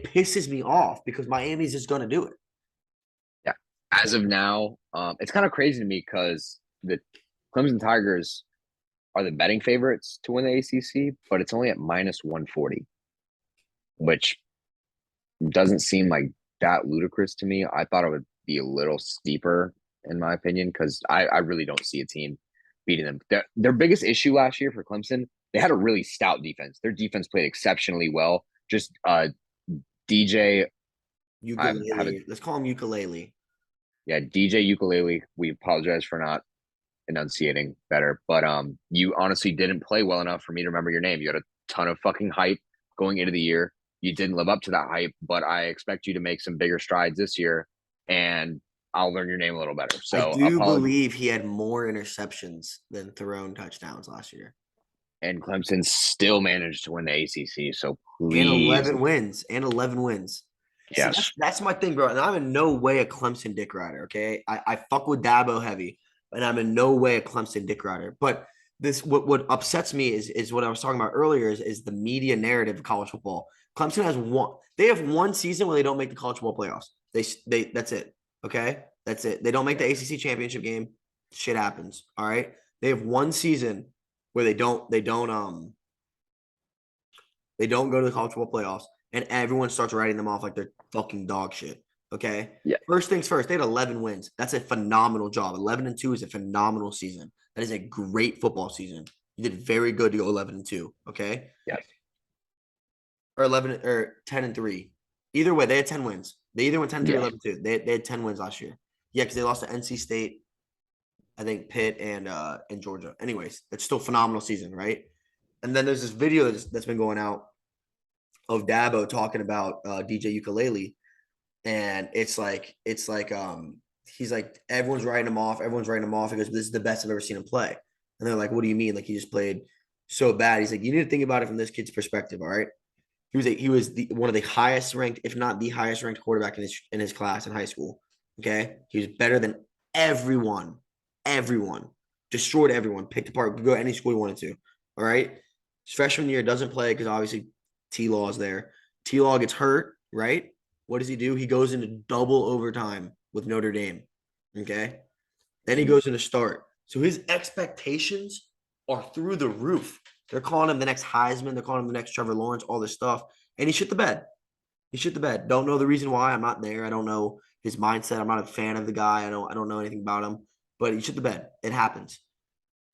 pisses me off because Miami's just going to do it. Yeah. As of now, it's kind of crazy to me because the Clemson Tigers are the betting favorites to win the ACC, but it's only at -140, which doesn't seem like that ludicrous to me. I thought it would be a little steeper, in my opinion, because I really don't see a team beating them. Their biggest issue last year for Clemson, they had a really stout defense. Their defense played exceptionally well. Just DJ Ukulele. Let's call him Ukulele. Yeah, DJ Ukulele. We apologize for not enunciating better, but you honestly didn't play well enough for me to remember your name. You had a ton of fucking hype going into the year. you didn't live up to that hype, but I expect you to make some bigger strides this year, and I'll learn your name a little better. I So do believe he had more interceptions than thrown touchdowns last year. and Clemson still managed to win the ACC. So And please, 11 wins. And 11 wins. See, yes, that's my thing, bro. And I'm in no way a Clemson dick rider, okay? I fuck with Dabo heavy, and I'm in no way a Clemson dick rider. But this what upsets me is what I was talking about earlier is the media narrative of college football. Clemson has one season where they don't make the college football playoffs. They that's it. Okay? That's it. They don't make the ACC championship game. Shit happens. All right. They have one season where they don't go to the college football playoffs, and everyone starts writing them off like they're fucking dog shit. Okay. yeah, First things first, they had 11 wins. That's a phenomenal job. 11-2 is a phenomenal season. That is a great football season. You did very good to go 11-2. Okay. yes, Or 11 or 10-3. Either way, they had 10 wins. They either went 10-3 or yeah, 11-2. They had 10 wins last year. Yeah, because they lost to NC State, I think Pitt and Georgia. Anyways, that's still a phenomenal season, right? And then there's this video that's been going out of Dabo talking about DJ Ukulele, and it's like he's like everyone's writing him off. Everyone's writing him off. He goes, "This is the best I've ever seen him play." And they're like, "What do you mean? Like he just played so bad?" He's like, "You need to think about it from this kid's perspective. All right, he was one of the highest ranked, if not the highest ranked quarterback in his class in high school. Okay, he was better than everyone, destroyed everyone, picked apart, could go to any school he wanted to. All right, his freshman year doesn't play because obviously T Law is there. T Law gets hurt, right? What does he do? He goes into double overtime with Notre Dame. Okay. Then he goes into start. So his expectations are through the roof. They're calling him the next Heisman. They're calling him the next Trevor Lawrence, all this stuff. And he shit the bed. He shit the bed. Don't know the reason why. I'm not there. I don't know his mindset. I'm not a fan of the guy. I don't know anything about him. But he shit the bed. It happens.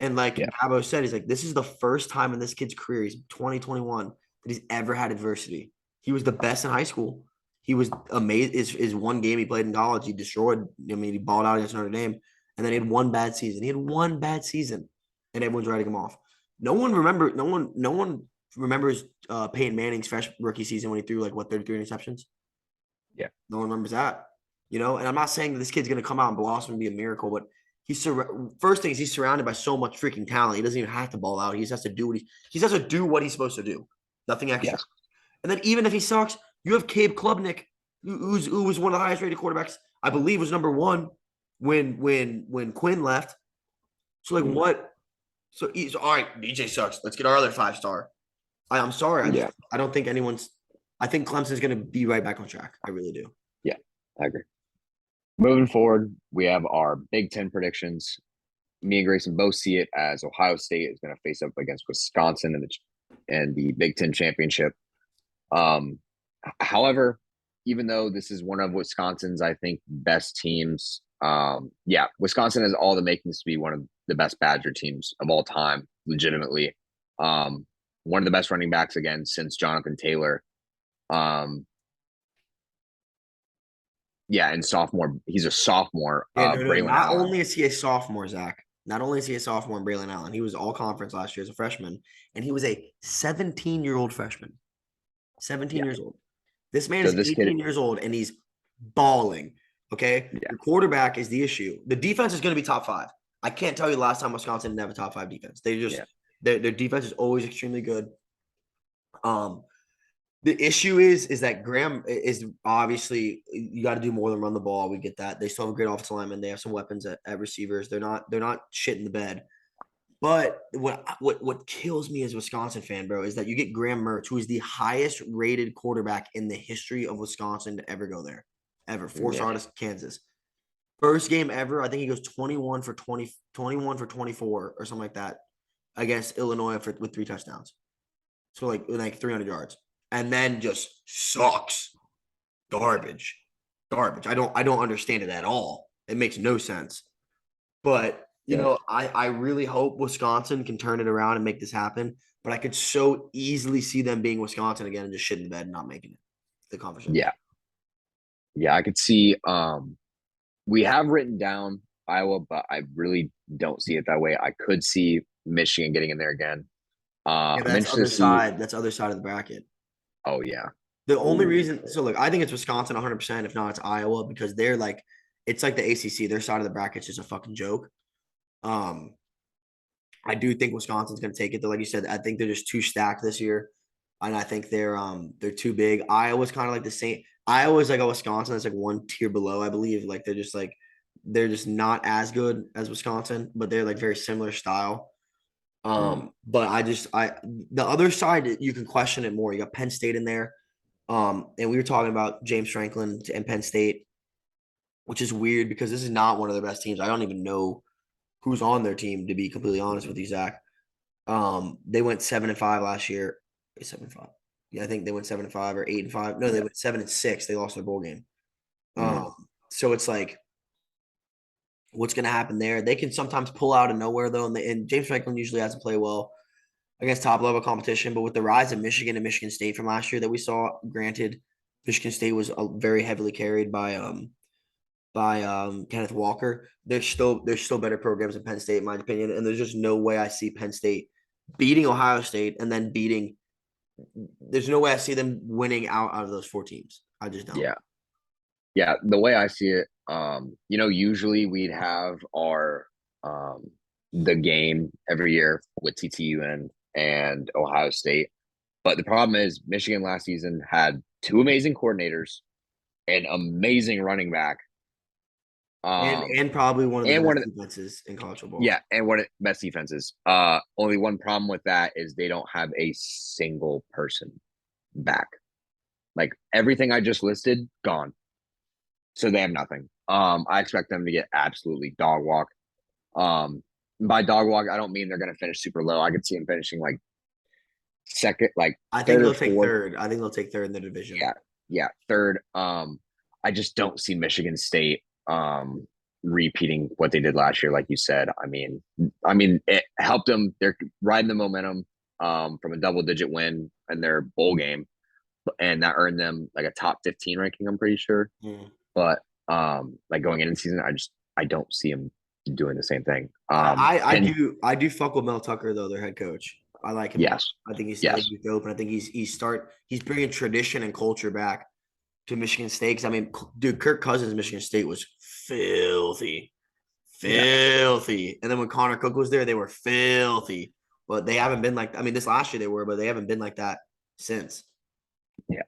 And like yeah, Dabo said, he's like, this is the first time in this kid's career, he's 2021, that he's ever had adversity. He was the best in high school. He was amazing. His one game he played in college, he destroyed. I mean, he balled out against Notre Dame, and then he had one bad season. He had one bad season, and everyone's writing him off. No one remembers Peyton Manning's freshman rookie season when he threw like 33 interceptions. yeah, No one remembers that, you know. And I'm not saying that this kid's gonna come out and blossom and be a miracle, but first thing is he's surrounded by so much freaking talent. He doesn't even have to ball out. He just has to do what he's supposed to do. Nothing extra. yes, And then even if he sucks, you have Cabe Klubnik, who was one of the highest rated quarterbacks. I believe was number one when Quinn left. So like what? So he's all right. DJ sucks. Let's get our other 5-star. I'm sorry. yeah, I don't think anyone's. I think Clemson's going to be right back on track. I really do. yeah. I agree. Moving forward, we have our Big Ten predictions. Me and Grayson both see it as Ohio State is going to face up against Wisconsin in the Big Ten championship. However, even though this is one of Wisconsin's, I think, best teams, yeah, Wisconsin has all the makings to be one of the best Badger teams of all time, legitimately. One of the best running backs again since Jonathan Taylor. Yeah, and sophomore, he's a sophomore, Yeah, no. Braylon Not Allen. only is he a sophomore, Zach. Not only is he a sophomore in Braylon Allen, he was all conference last year as a freshman, and he was a 17-year-old freshman. 17 Yeah. years old. This man So is this kid, 18 years old and he's balling. Okay. yeah, Your quarterback is the issue. The defense is going to be top five. I can't tell you the last time Wisconsin didn't have a top five defense. They just yeah, their defense is always extremely good. Um, the issue is that Graham is obviously you got to do more than run the ball. We get that. They still have a great offensive lineman. They have some weapons at receivers. They're not shit in the bed. But what kills me as a Wisconsin fan, bro, is that you get Graham Mertz, who is the highest rated quarterback in the history of Wisconsin to ever go there, ever. yeah, Four-star to Kansas. First game ever, I think he goes 21 for 20, 21 for 24 or something like that against Illinois with 3 touchdowns. So like 300 yards. And then just sucks. Garbage. Garbage. I don't understand it at all. It makes no sense. But yeah, I really hope Wisconsin can turn it around and make this happen. But I could so easily see them being Wisconsin again and just shitting the bed and not making it the conversation. yeah, yeah. I could see. We have written down Iowa, but I really don't see it that way. I could see Michigan getting in there again. Yeah, I'm that's interested other to see. side. That's other side of the bracket. Oh yeah, The only reason, so look, I think it's Wisconsin 100%. If not, it's Iowa because they're like, it's like the ACC. Their side of the bracket's just a fucking joke. Um, I do think Wisconsin's going to take it. Though, like you said, I think they're just too stacked this year, and I think they're too big. Iowa's kind of like the same. Iowa's like a Wisconsin that's like one tier below, I believe. Like they're just not as good as Wisconsin, but they're like very similar style. But I the other side you can question it more. You got Penn State in there. And we were talking about James Franklin and Penn State, which is weird because this is not one of their best teams. I don't even know who's on their team, to be completely honest with you, Zach. They went 7-5 last year. 7-5. Yeah, I think they went 7-5 or 8-5. No, they went 7-6. They lost their bowl game. Mm. So it's like, what's going to happen there? They can sometimes pull out of nowhere though, and James Franklin usually hasn't played well against top level competition. But with the rise of Michigan and Michigan State from last year that we saw, granted, Michigan State was very heavily carried by Kenneth Walker. There's still better programs than Penn State, in my opinion, and there's just no way I see Penn State beating Ohio State and then beating. There's no way I see them winning out of those four teams. I just don't. Yeah. Yeah. The way I see it, usually we'd have our the game every year with TTUN and Ohio State. But the problem is Michigan last season had two amazing coordinators, an amazing running back, And probably one of the and one of best defenses in college football. yeah, and one of the best defenses. Only one problem with that is they don't have a single person back. Like everything I just listed, gone. So they have nothing. I expect them to get absolutely dog walk. By dog walk, I don't mean they're going to finish super low. I could see them finishing like second, like I think third or they'll take fourth. third. I think they'll take third in the division. Yeah, yeah, third. I just don't see Michigan State repeating what they did last year, like you said. I mean, it helped them. They're riding the momentum from a double-digit win in their bowl game, and that earned them like a top 15 ranking. I'm pretty sure. Mm. But like going into the season, I don't see them doing the same thing. And I do fuck with Mel Tucker though, their head coach. I like him a lot. yes, I yes, think he's dope, and I think he's bringing tradition and culture back to Michigan State. Because I mean, dude, Kirk Cousins, Michigan State was filthy, yeah, filthy. And then when Connor Cook was there, they were filthy. But they haven't been like. I mean, this last year they were, but they haven't been like that since. yeah.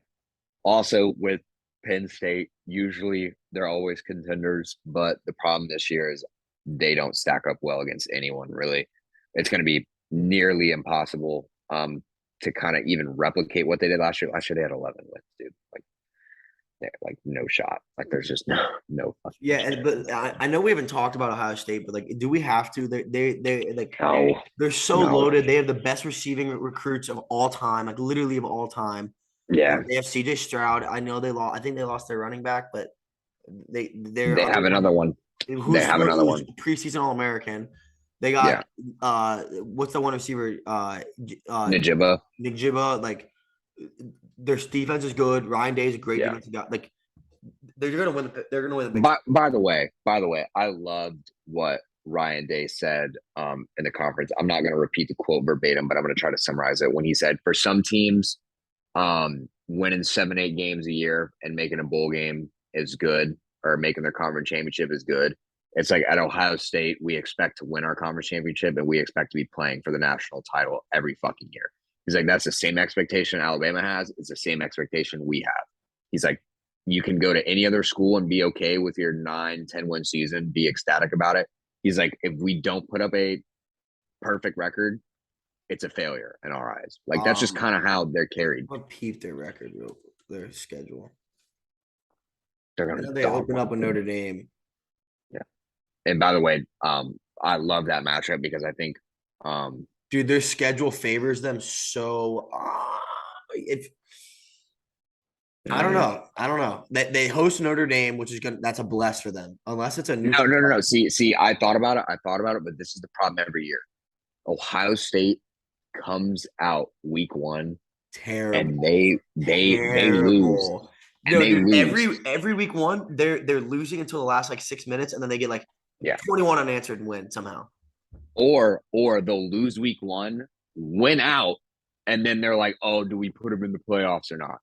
Also with Penn State, usually they're always contenders, but the problem this year is they don't stack up well against anyone really. It's going to be nearly impossible to kind of even replicate what they did last year. Last year they had 11 wins, dude. Like no shot. Like there's just no fucking Yeah, but I know we haven't talked about Ohio State, but like, do we have to? They like no, they're so no. loaded. They have the best receiving recruits of all time, like literally of all time. Yeah, They have CJ Stroud. I know they lost. I think they lost their running back, but their they other have another one one. They have another who's one. preseason All American. They Yeah, got what's the one receiver? Najiba. Nick Jibba. Like their defense is good. Ryan Day is a great Yeah. defensive guy. Like they're gonna win. They're gonna win the Big. By the way, I loved what Ryan Day said in the conference. I'm not going to repeat the quote verbatim, but I'm going to try to summarize it. When he said, "For some teams, winning 7, 8 games a year and making a bowl game is good, or making their conference championship is good." It's like at Ohio State, we expect to win our conference championship and we expect to be playing for the national title every fucking year. He's like, that's the same expectation Alabama has. It's the same expectation we have. He's like, you can go to any other school and be okay with your 9, 10 win season, be ecstatic about it. He's like, if we don't put up a perfect record, it's a failure in our eyes. Like that's just kind of how they're carried. I'll peep their record, their schedule. They're I gonna know they dog open up with them. Notre Dame. Yeah. And by the way, I love that matchup because I think Dude, their schedule favors them so. If I don't know, I don't know. They host Notre Dame, which is gonna that's a bless for them, unless it's a no, neutral. no, no, no. See, I thought about it. But this is the problem every year. Ohio State comes out week 1 and Terrible, they lose terrible. and No, they dude. lose. Every week one, they're losing until the last like 6 minutes, and then they get like Yeah. 21 unanswered and win somehow. Or they'll lose week 1, win out, and then they're like, oh, do we put them in the playoffs or not?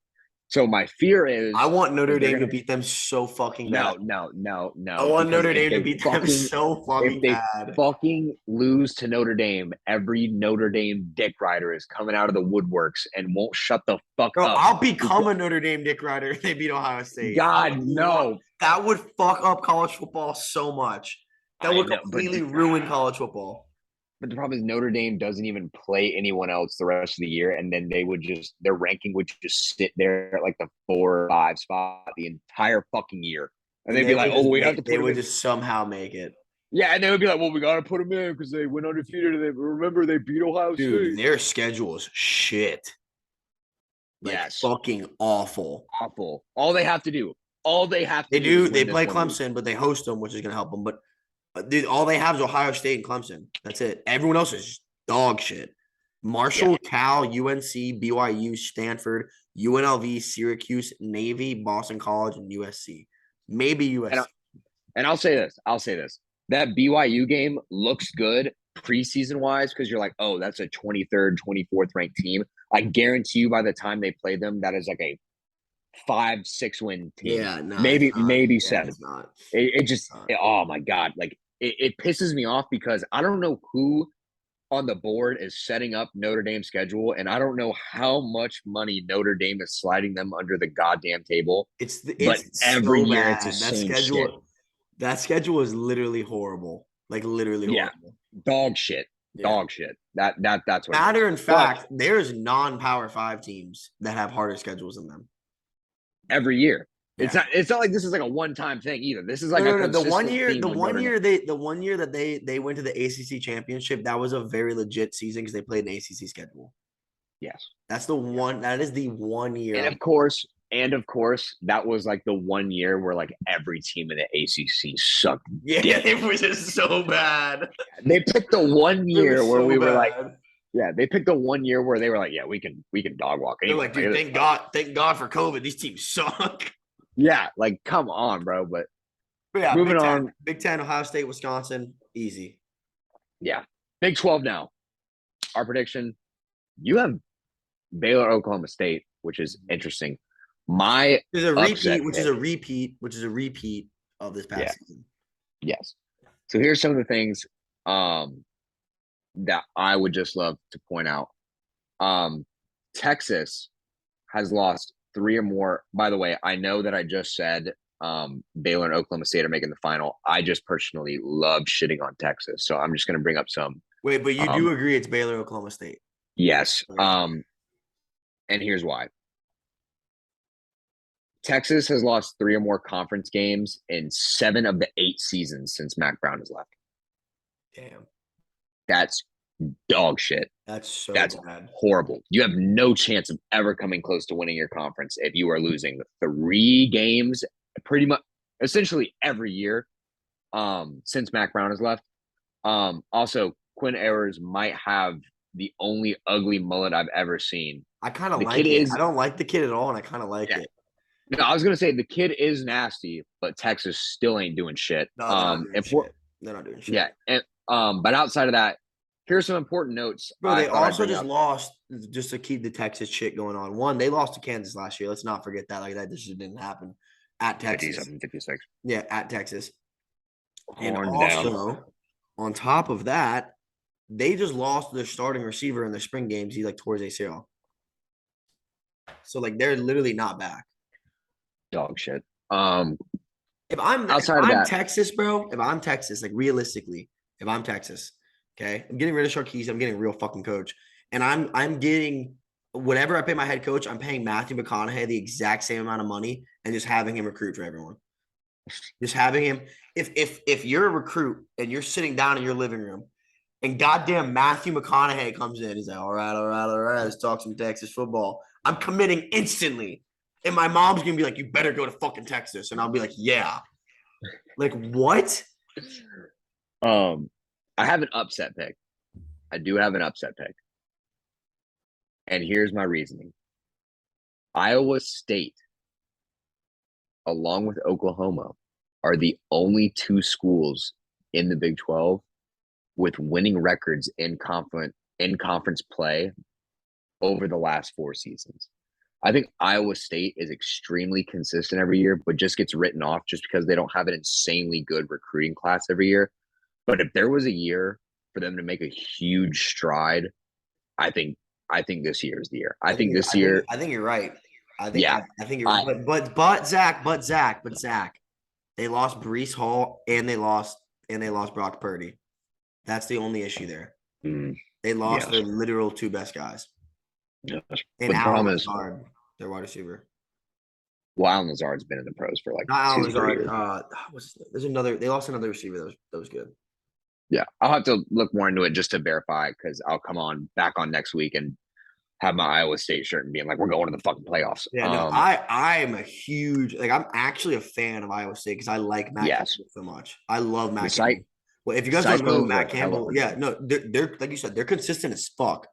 So my fear is I want Notre that they're Dame to gonna beat them so fucking bad. I no, want because Notre Dame to beat them so if fucking they bad. fucking lose to Notre Dame, every Notre Dame dick rider is coming out of the woodworks and won't shut the fuck Bro, up. I'll become a Notre Dame dick rider if they beat Ohio State. God no. That would fuck up college football so much. That I would know, completely ruin college football. but the problem is Notre Dame doesn't even play anyone else the rest of the year, and then they would just their ranking would just sit there at like the 4 or 5 spot the entire fucking year, and And they'd be like, "Oh, we have to they put them would in." just somehow make it. Yeah, and they would be like, "Well, we got to put them in because they went undefeated, and they remember they beat Ohio Dude, State." their schedule is shit. Like Yes, fucking awful. awful. All they have to do is They win this play one week. Clemson, but they host them, which is gonna help them. But dude, all they have is Ohio State and Clemson. That's it. Everyone else is dog shit. Yeah, Marshall, Cal, UNC, BYU, Stanford, UNLV, Syracuse, Navy, Boston College, and USC. Maybe and USC. I'll say this. I'll say this. That BYU game looks good preseason wise because you're like, oh, that's a 23rd, 24th ranked team. I guarantee you by the time they play them, that is like a 5, 6 win team. Yeah, no, it's not. Maybe Yeah, 7. it's not. It It's just, not. oh my God. Like it pisses me off because I don't know who on the board is setting up Notre Dame's schedule, and I don't know how much money Notre Dame is sliding them under the goddamn table. But It's every so year it's the bad. same shit. That schedule is literally horrible. Like literally Yeah, horrible. dog shit, Yeah. dog shit. That's what it is. Matter in But fact, there's non-power five teams that have harder schedules than them. every year, Yeah. it's not like this is like a one time thing either. This is No, like a no, no. consistent theme with Notre Dame. The one year that they went to the ACC championship, that was a very legit season because they played an ACC schedule. Yes, That's the one. That is the one year. and of course, that was like the one year where like every team in the ACC sucked Yeah, dick. it was just so bad. They picked the one It year was where so we were like, bad. yeah, they picked the one year where they were like, yeah, we can dog walk They're anyone. like, dude, thank God for COVID. These teams suck. Yeah, like come on, bro. But yeah, Moving on, Big Ten, Ohio State, Wisconsin, easy. yeah, Big 12 now. Our prediction: you have Baylor, Oklahoma State, which is interesting. My There's a upset repeat, pick, which is a repeat of this yeah, past season. yes. So here's some of the things that I would just love to point out. Um, Texas has lost 3 or more. By the way, I know that I just said Baylor and Oklahoma State are making the final. I just personally love shitting on Texas, so I'm just going to bring up some. Wait, but you do Um, agree it's Baylor, Oklahoma State? yes, Okay. and here's why. Texas has lost 3 or more conference games in 7 of the 8 seasons since Mac Brown has left. Damn, That's dog shit. that's so That's bad. horrible. You have no chance of ever coming close to winning your conference if you are losing 3 games pretty much essentially every year since Mac Brown has left. Also, Quinn Ewers might have the only ugly mullet I've ever seen. I kind of The kid like it. I is don't like the kid at all, and I kind of like yeah. it. No, I was gonna say the kid is nasty, but Texas still ain't doing shit. No, they're not doing shit. They're not doing shit. Yeah, and but outside of that, here's some important notes Bro, I they thought I'd also bring just up. lost just to keep the Texas shit going on. One, they lost to Kansas last year. Let's not forget that. Like that just didn't happen at Texas. 57, 56. Yeah, at Texas. And Horns down. also, on top of that, they just lost their starting receiver in the spring games. He like tore his ACL. So like they're literally not back. Dog shit. If Outside of I'm that, Texas, bro, if I'm Texas, like realistically, if I'm Texas, okay, I'm getting rid of Sharkees, I'm getting a real fucking coach, and I'm getting whatever I pay my head coach, I'm paying Matthew McConaughey the exact same amount of money and just having him recruit for everyone. Just having him. If you're a recruit and you're sitting down in your living room and goddamn Matthew McConaughey comes in, he's like, all right, let's talk some Texas football. I'm committing instantly. And my mom's gonna be like, you better go to fucking Texas. And I'll be like, yeah. Like, what? I have an upset pick. I do have an upset pick. And here's my reasoning. Iowa State, along with Oklahoma, are the only 2 schools in the Big 12 with winning records in conference play over the last 4 seasons. I think Iowa State is extremely consistent every year, but just gets written off just because they don't have an insanely good recruiting class every year. But if there was a year for them to make a huge stride, I think I think this year is the year. I think this year, I think you're right. I think yeah, I think you're I but Zach, they lost Brees Hall and they lost Brock Purdy. That's the only issue there. mm, They lost yes, their literal two best guys. yes. And But the Allen problem is, Lazard, their wide receiver. well, Alan Lazard's been in the pros for like Not Allen 2 3 Lazard. years. There's another. They lost another receiver that was good. Yeah, I'll have to look more into it just to verify because I'll come on back on next week and have my Iowa State shirt and being like, we're going to the fucking playoffs. Yeah, no, I am a huge I'm actually a fan of Iowa State because I like Matt Yes, Campbell so much. I love the Matt Campbell. Well, if you guys don't know who Cyclones are Matt a hell of Campbell, a yeah, name. no, they're like you said, they're consistent as fuck.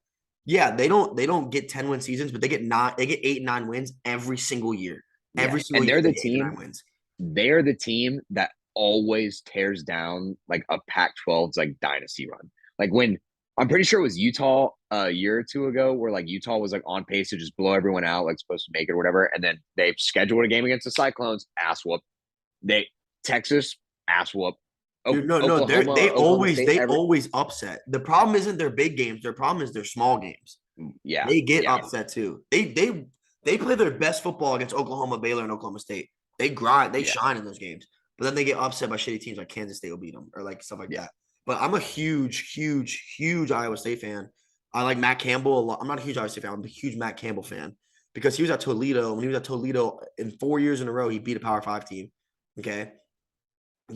Yeah, they don't get 10-win seasons, but they get 8 and 9 wins every single year. Yeah, Every single and year they're they the get 8 and 9 team. wins. They're the team that always tears down like a Pac-12's like dynasty run. Like when I'm pretty sure it was Utah a year or two ago, where like Utah was like on pace to just blow everyone out, like supposed to make it or whatever, and then they scheduled a game against the Cyclones, ass whoop. They Texas, ass whoop. Dude, no, Oklahoma, Oklahoma State, they every always upset. The problem isn't their big games. Their problem is their small games. yeah, They get yeah, upset too. They play their best football against Oklahoma, Baylor, and Oklahoma State. They grind, they yeah. shine in those games. But then they get upset by shitty teams like Kansas State will beat them or like stuff like Yeah. that. But I'm a huge Iowa State fan. I like Matt Campbell a lot. I'm not a huge Iowa State fan. I'm a huge Matt Campbell fan because he was at Toledo. When he was at Toledo in 4 years in a row, he beat a Power Five team. Okay,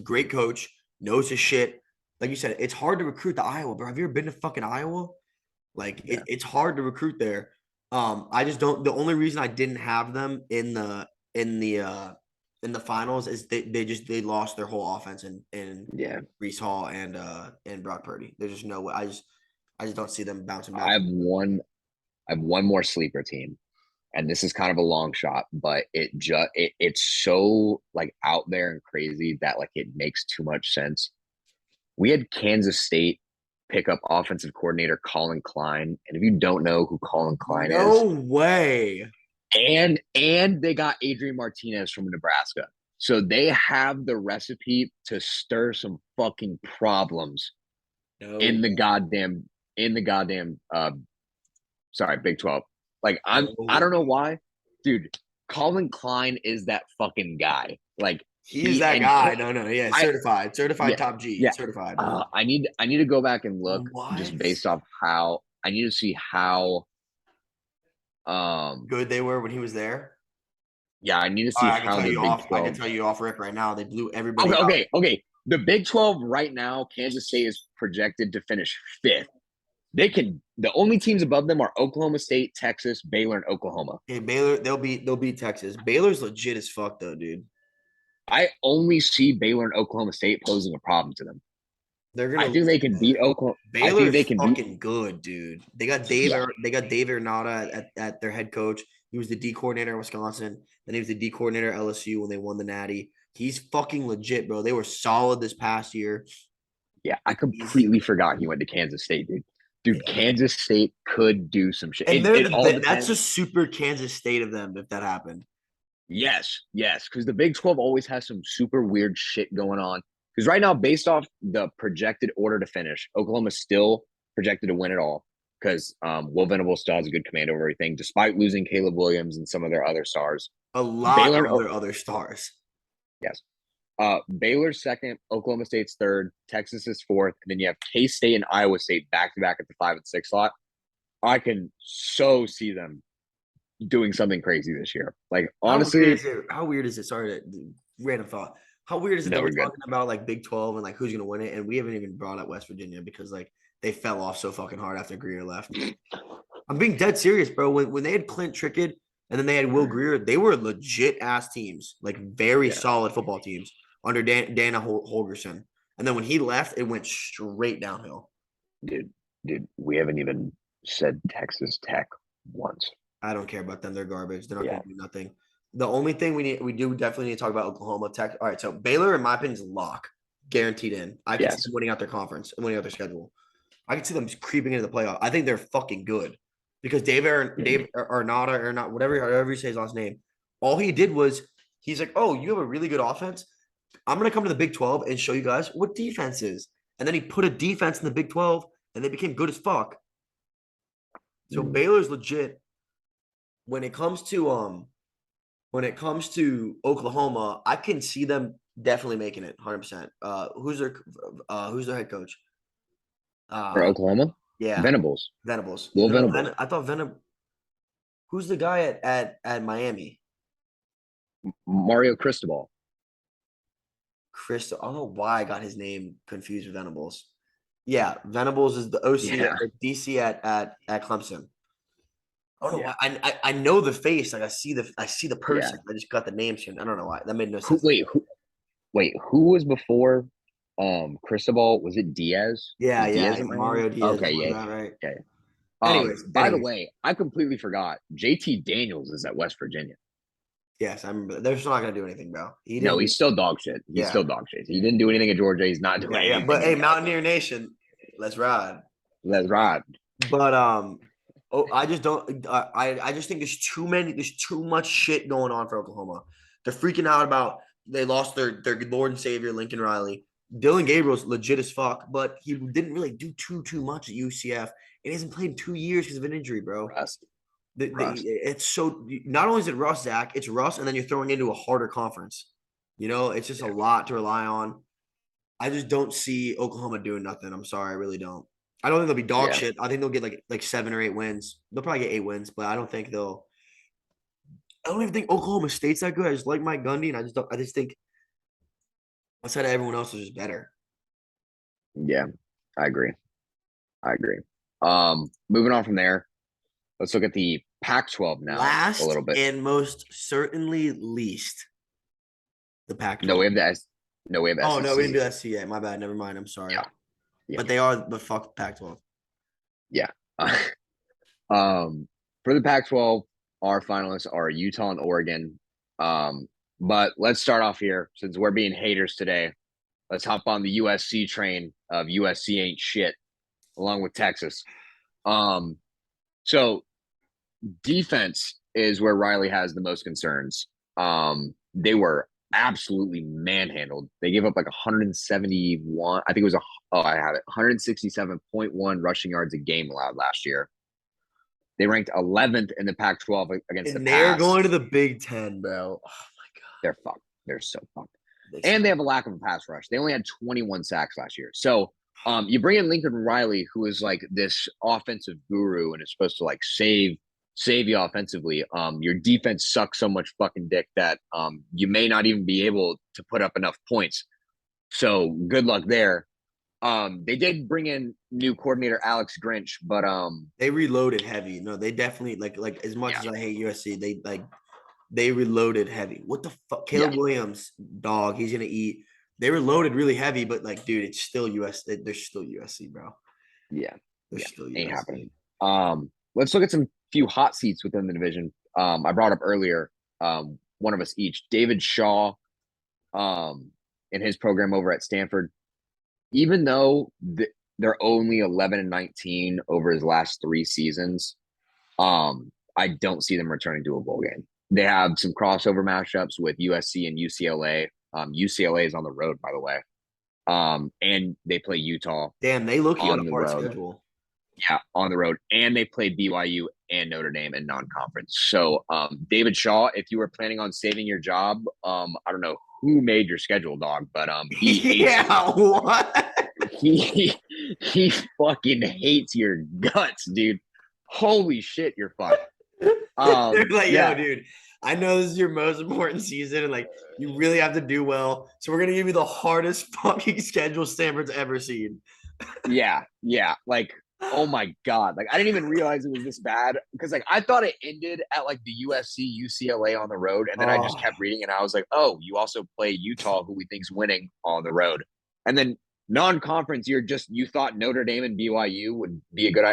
great coach, knows his shit. Like you said, it's hard to recruit to Iowa, bro. Have you ever been to fucking Iowa? Like Yeah. it's hard to recruit there. I just don't. The only reason I didn't have them in the in the finals is they lost their whole offense in Yeah. Brees Hall and Brock Purdy. There's just no way. I just don't see them bouncing I back. have one more sleeper team, and this is kind of a long shot, but it's so like out there and crazy that like it makes too much sense. We had Kansas State pick up offensive coordinator Colin Klein, and if you don't know who Colin Klein No is, way. and they got Adrian Martinez from Nebraska. So they have the recipe to stir some fucking problems No. in the goddamn in the goddamn sorry, Big 12. Like I No. don't know why. Dude, Colin Klein is that fucking guy. Like He is that guy. No. Yeah, I certified yeah, top G, yeah. certified. I need to go back and look What? just based off how I need to see how Good they were when he was there. yeah, I need to All see right, I can how tell the you Big off. I can 12. tell you off rip right now. They blew everybody Okay, out. okay. The Big 12 right now, Kansas State is projected to finish fifth. The only teams above them are Oklahoma State, Texas, Baylor, and Oklahoma. Hey, Baylor, they'll beat Texas. Baylor's legit as fuck though, dude. I only see Baylor and Oklahoma State posing a problem to them. They're I gonna think they can beat Oklahoma. I think Baylor's they can beat. fucking good, dude. Yeah, They got Dave Arnauta at their head coach. He was the D coordinator at Wisconsin. Then he was the D coordinator at LSU when they won the Natty. He's fucking legit, bro. They were solid this past year. yeah. I He's completely forgot he went to Kansas State, dude. Dude, yeah, Kansas State could do some shit. and It all that's depends. a super Kansas State of them if that happened. Yes, because the Big 12 always has some super weird shit going on. Because right now, based off the projected order to finish, Oklahoma's still projected to win it all because Will Venable still has a good command over everything, despite losing Caleb Williams and some of their other stars. A lot Baylor, of their other stars. yes. Baylor's second, Oklahoma State's third, Texas is fourth, and then you have K State and Iowa State back to back at the 5 and 6 slot. I can so see them doing something crazy this year. Like honestly, How weird is it? Sorry, random thought. How weird is it that never we're good. talking about like Big 12 and like who's gonna win it, and we haven't even brought up West Virginia because like they fell off so fucking hard after Greer left. I'm being dead serious, bro. When they had Clint Trickett and then they had Will Greer, they were legit ass teams, like very Yeah, solid football teams under Dana Holgerson. And then when he left, it went straight downhill. dude, we haven't even said Texas Tech once. I don't care about them. They're garbage. They're not Yeah, going to do nothing. The only thing we do definitely need to talk about Oklahoma Tech. All right, so Baylor, in my opinion, is a lock, guaranteed in. I can see yes, them winning out their conference and winning out their schedule. I can see them creeping into the playoff. I think they're fucking good. because Dave Arnada or not whatever however you say his last name. All he did was he's like, oh, you have a really good offense. I'm gonna come to the Big 12 and show you guys what defense is. And then he put a defense in the Big 12, and they became good as fuck. So Mm. Baylor's legit when it comes to Oklahoma. I can see them definitely making it 100%. Who's their head coach? For Uh, Oklahoma, yeah, Venables, Venables. Will No, Venables, I thought Venables. Who's the guy at Miami? Mario Cristobal. Chris. I don't know why I got his name confused with Venables. Yeah, Venables is the OC Yeah, or DC at Clemson. I don't know yeah, why. I know the face. Like I see the yeah. person. I just got the name. I don't know why. That made no Who? sense. Who was before? Cristobal, was it Diaz? Yeah, Was yeah. Diaz at Miami? Mario Diaz Okay, is yeah, that right? yeah. By the Anyways. way, I completely forgot. JT Daniels is at West Virginia. Yes, I remember. They're still not gonna do anything, bro. He No, didn't. he's still dog shit. He's Yeah, still dog shit. He didn't do anything at Georgia. He's not doing yeah. But anything hey, in Mountaineer Nation, let's ride. Let's ride. But oh, I just don't. I just think there's too many. There's too much shit going on for Oklahoma. They're freaking out about they lost their Lord and Savior Lincoln Riley. Dylan Gabriel's legit as fuck, but he didn't really do too much at UCF. And he hasn't played in 2 years because of an injury, bro. Rust. Rust. It's so not only is it Russ, Zach, it's Russ, and then you're throwing into a harder conference. It's just a Yeah. lot to rely on. I just don't see Oklahoma doing nothing. I'm sorry, I really don't. I don't think they'll be dog Yeah. shit. I think they'll get like 7 or 8 wins. They'll probably get 8 wins, but I don't think they'll. I don't even think Oklahoma State's that good. I just like Mike Gundy, and I just don't. I just think outside of everyone else is just better. Yeah. I agree. I agree. Moving on from there, let's look at the Pac-12 now a Last little bit. and most certainly least, the No, we Pac-12. have the no, we have Oh no, we didn't SEC. do SC yet. My bad. Never mind. I'm sorry. Yeah. Yeah. But they are the fuck Pac-12. Yeah. For the Pac-12, our finalists are Utah and Oregon. But let's start off here since we're being haters today. Let's hop on the USC train of USC ain't shit, along with Texas. So defense is where Riley has the most concerns. They were absolutely manhandled. They gave up like 171. I think it was I have it 167.1 rushing yards a game allowed last year. They ranked 11th in the Pac-12 against the And they're pass. going to the Big Ten, bro. Oh my god. They're fucked. They're so fucked. And they have a lack of a pass rush. They only had 21 sacks last year. So you bring in Lincoln Riley, who is like this offensive guru and is supposed to like save you offensively. Your defense sucks so much fucking dick that you may not even be able to put up enough points. So good luck there. They did bring in new coordinator Alex Grinch, but they reloaded heavy. No, they definitely like as much as I hate USC, they reloaded heavy. What the fuck? Caleb Williams, dog, he's gonna eat. They were loaded really heavy, but like, dude, it's still US. They're still USC, bro. Yeah, They're yeah, still ain't USC. happening. Let's look at some few hot seats within the division. I brought up earlier, one of us each. David Shaw, in his program over at Stanford, even though they're only 11-19 over his last 3 seasons, I don't see them returning to a bowl game. They have some crossover matchups with USC and UCLA. UCLA is on the road, by the way. And they play Utah Damn, they look on on a the hard road. schedule. Yeah, on the road. And they play BYU and Notre Dame in non-conference. So David Shaw, if you were planning on saving your job, I don't know who made your schedule, dog, but he hates Yeah, what? he fucking hates your guts, dude. Holy shit, you're fucked. They're like, yo, Yeah, dude, I know this is your most important season, and like you really have to do well. So we're gonna give you the hardest fucking schedule Stanford's ever seen. yeah. Like, oh my god, like I didn't even realize it was this bad because like I thought it ended at like the USC UCLA on the road, and then I just kept reading, and I was like, oh, you also play Utah, who we think's winning on the road, and then non-conference, you thought Notre Dame and BYU would be a good.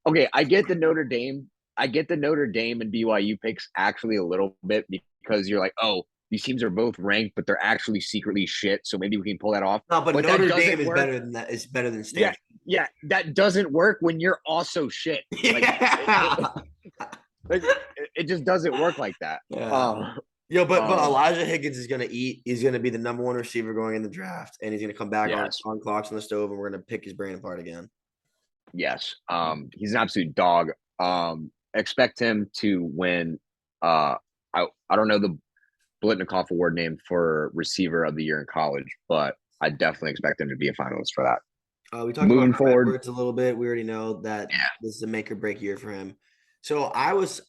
Okay, I get the Notre Dame. I get the Notre Dame and BYU picks actually a little bit because you're like, oh, these teams are both ranked, but they're actually secretly shit. So maybe we can pull that off. No, but But that Notre Dame doesn't is work. better than that. It's better than Yeah, Stanford. Yeah, that doesn't work when you're also shit. Like Yeah. like it just doesn't work like that. Yeah. Uh, Yo, but um, Elijah Higgins is gonna eat. He's gonna be the number one receiver going in the draft, and he's gonna come back yes, on clocks on the stove, and we're gonna pick his brain apart again. yes. He's an absolute dog. Expect him to win. I don't know the Blitnikoff award name for receiver of the year in college, but I definitely expect him to be a finalist for that. We talked about Moving Herm forward, Edwards a little bit. We already know that yeah, this is a make or break year for him. So I was.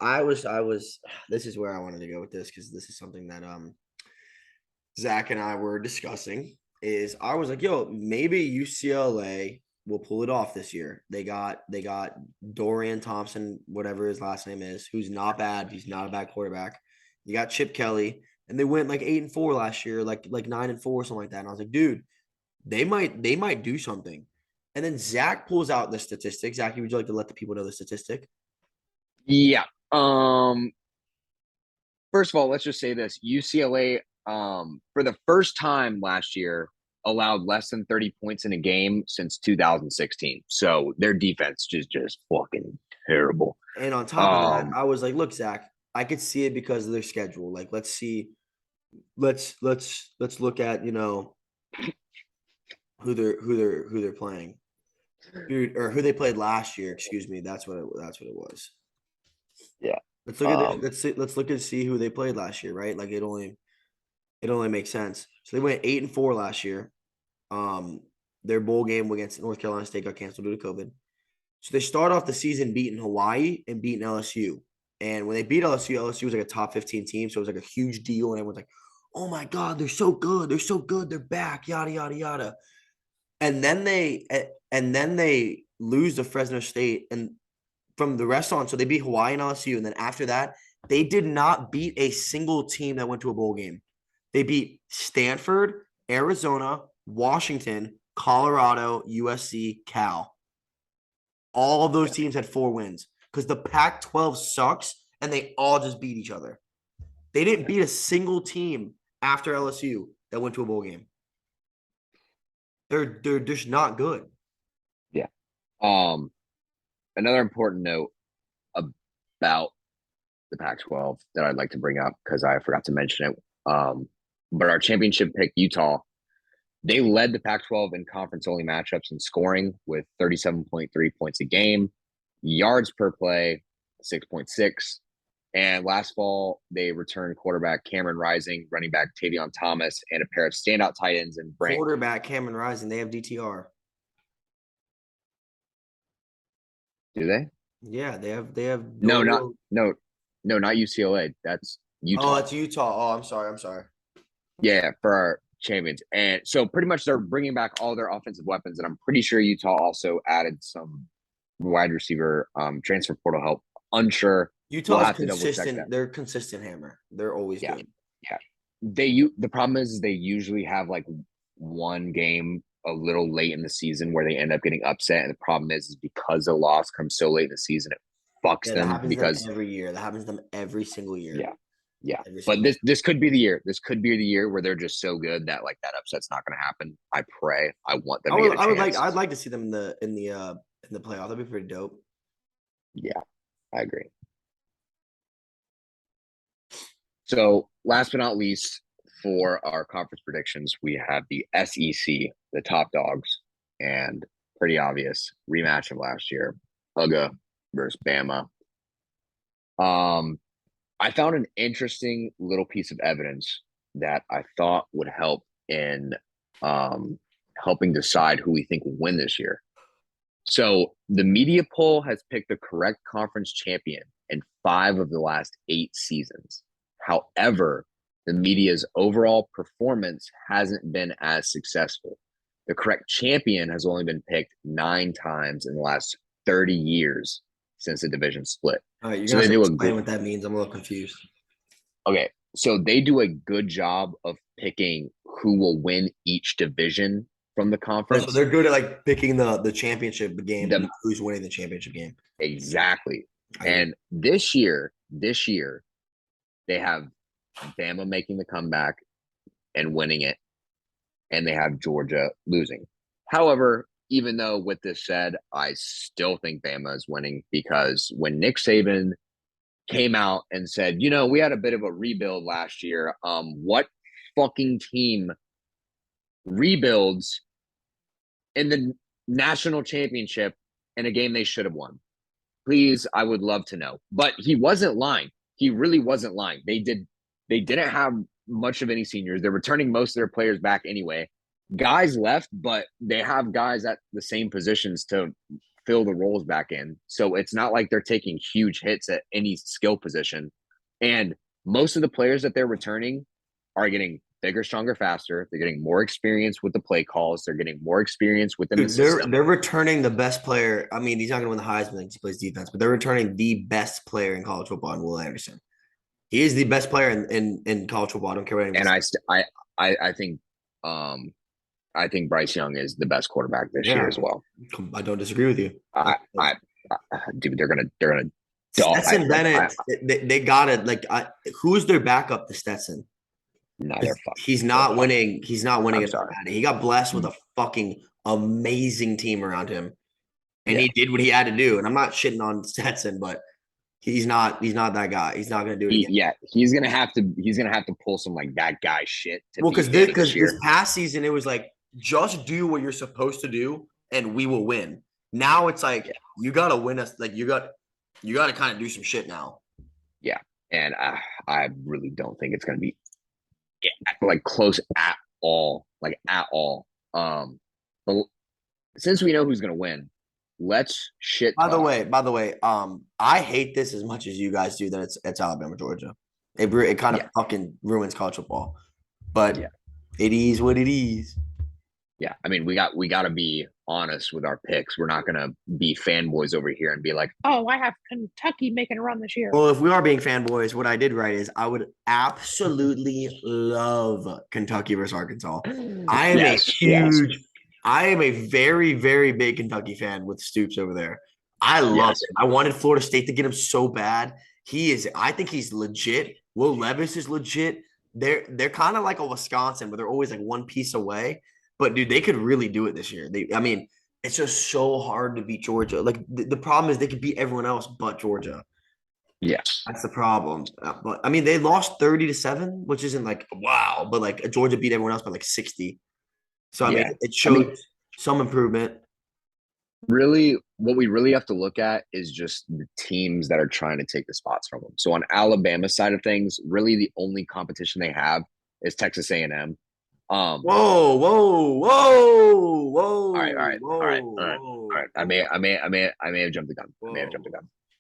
This is where I wanted to go with this because this is something that Zach and I were discussing. Is I was like, yo, maybe UCLA will pull it off this year. They got Dorian Thompson, whatever his last name is, who's not bad. He's not a bad quarterback. You got Chip Kelly, and they went like 8-4 last year, like 9-4, something like that. And I was like, dude, they might do something. And then Zach pulls out the statistic. Zach, would you like to let the people know the statistic? yeah. First of all, let's just say this: UCLA, for the first time last year, allowed less than 30 points in a game since 2016. So their defense is just fucking terrible. And on top of that, Um, I was like, look, Zach, I could see it because of their schedule. Like, let's see, let's look at who they're playing, dude, or who they played last year. Excuse me, that's what it was. yeah. Let's look at Um, let's look and see who they played last year, right? Like it only makes sense. So they went 8-4 last year. Um, their bowl game against North Carolina State got canceled due to COVID. So they start off the season beating Hawaii and beating LSU. And when they beat LSU, LSU was like a top 15 team. So it was like a huge deal. And everyone's like, oh my God, they're so good. They're so good. They're back, yada, yada, yada. And then they lose to Fresno State. And from the rest on, so they beat Hawaii and LSU. And then after that, they did not beat a single team that went to a bowl game. They beat Stanford, Arizona, Washington, Colorado, USC, Cal. All of those teams had 4 wins because the Pac-12 sucks and they all just beat each other. They didn't beat a single team after LSU that went to a bowl game. They're just not good. yeah. Um, Another important note about the Pac-12 that I'd like to bring up because I forgot to mention it. But our championship pick, Utah, they led the Pac-12 in conference-only matchups in scoring with 37.3 points a game, yards per play, 6.6. And last fall, they returned quarterback Cameron Rising, running back Tavion Thomas, and a pair of standout tight ends in Brant. Quarterback Cameron Rising, they have DTR. Do they? Yeah, they have No, not Doyle. no, no, not UCLA. That's Oh, Utah. that's Utah. Oh, I'm sorry. I'm sorry. Yeah, for our champions. And so pretty much they're bringing back all their offensive weapons. And I'm pretty sure Utah also added some wide receiver transfer portal help. Unsure. We'll Utah's have to double check that. consistent. They're consistent hammer. They're always Yeah. good. Yeah. The problem is they usually have like one game a little late in the season where they end up getting upset. And the problem is because the loss comes so late in the season, it fucks Yeah, that them happens to them because every year. That happens to them every single year. yeah. Yeah. Every But single year. this could be the year. This could be the year where they're just so good that like that upset's not going to happen. I pray. I want them I to would get a I would like chance. I'd like to see them in the playoff. That'd be pretty dope. Yeah, I agree. So last but not least, for our conference predictions, we have the SEC, the top dogs, and pretty obvious rematch of last year, Uga versus Bama. Um, I found an interesting little piece of evidence that I thought would help in um, helping decide who we think will win this year. So the media poll has picked the correct conference champion in 5 of the last 8 seasons. However, the media's overall performance hasn't been as successful. The correct champion has only been picked 9 times in the last 30 years since the division split. All right, you're So gonna they have to do a explain good what that means. I'm a little confused. okay. So they do a good job of picking who will win each division from the Oh, so conference. they're good at like picking the championship game, The not who's winning the championship game. exactly. I get it. And this year, they have Bama making the comeback and winning it, and they have Georgia losing. However, even though with this said, I still think Bama is winning because when Nick Saban came out and said, we had a bit of a rebuild last year. What fucking team rebuilds in the national championship in a game they should have won? Please, I would love to know. But he wasn't lying. He really wasn't lying. They didn't have much of any seniors. They're returning most of their players back anyway. Guys left, but they have guys at the same positions to fill the roles back in. So it's not like they're taking huge hits at any skill position. And most of the players that they're returning are getting bigger, stronger, faster. They're getting more experience with the play calls. They're getting more experience within the system. They're returning the best player. I mean, he's not going to win the Heisman because he plays defense, but they're returning the best player in college football in Will Anderson. He is the best player in college football. I don't care what anyone And says. I think Bryce Young is the best quarterback this year as well. I don't disagree with you. Dude, they're gonna. Stetson Bennett, they got it. Who's their backup to Stetson? No, they're fucked. He's not winning. He's not winning. He got blessed with a Mm-hmm. fucking amazing team around him, and Yeah. he did what he had to do. And I'm not shitting on Stetson, but he's not that guy. He's not going to do it again. He's gonna have to pull some like that guy shit. Because this past season it was like just do what you're supposed to do and we will win. Now it's like you got to win us. Like you got to kind of do some shit now. Yeah, and I really don't think it's gonna be like close at all, like at all. But since we know who's gonna win, let's shit. By the way, I hate this as much as you guys do that it's Alabama, Georgia. It kind of fucking ruins college football. But it is what it is. Yeah, I mean, we got to be honest with our picks. We're not gonna be fanboys over here and be like, "Oh, I have Kentucky making a run this year." Well, if we are being fanboys, what I did right is I would absolutely love Kentucky versus Arkansas. I am a very, very big Kentucky fan with Stoops over there. I love it. I wanted Florida State to get him so bad. I think he's legit. Will Levis is legit. They're kind of like a Wisconsin, where they're always like one piece away. But dude, they could really do it this year. It's just so hard to beat Georgia. Like the problem is they could beat everyone else but Georgia. Yes, That's the problem. But I mean, they lost 30-7, which isn't like wow, but like Georgia beat everyone else by like 60. So I mean, it showed some improvement. Really, what we really have to look at is just the teams that are trying to take the spots from them. So on Alabama's side of things, really the only competition they have is Texas A&M. Whoa, whoa, whoa, whoa! All right. I may have jumped the gun.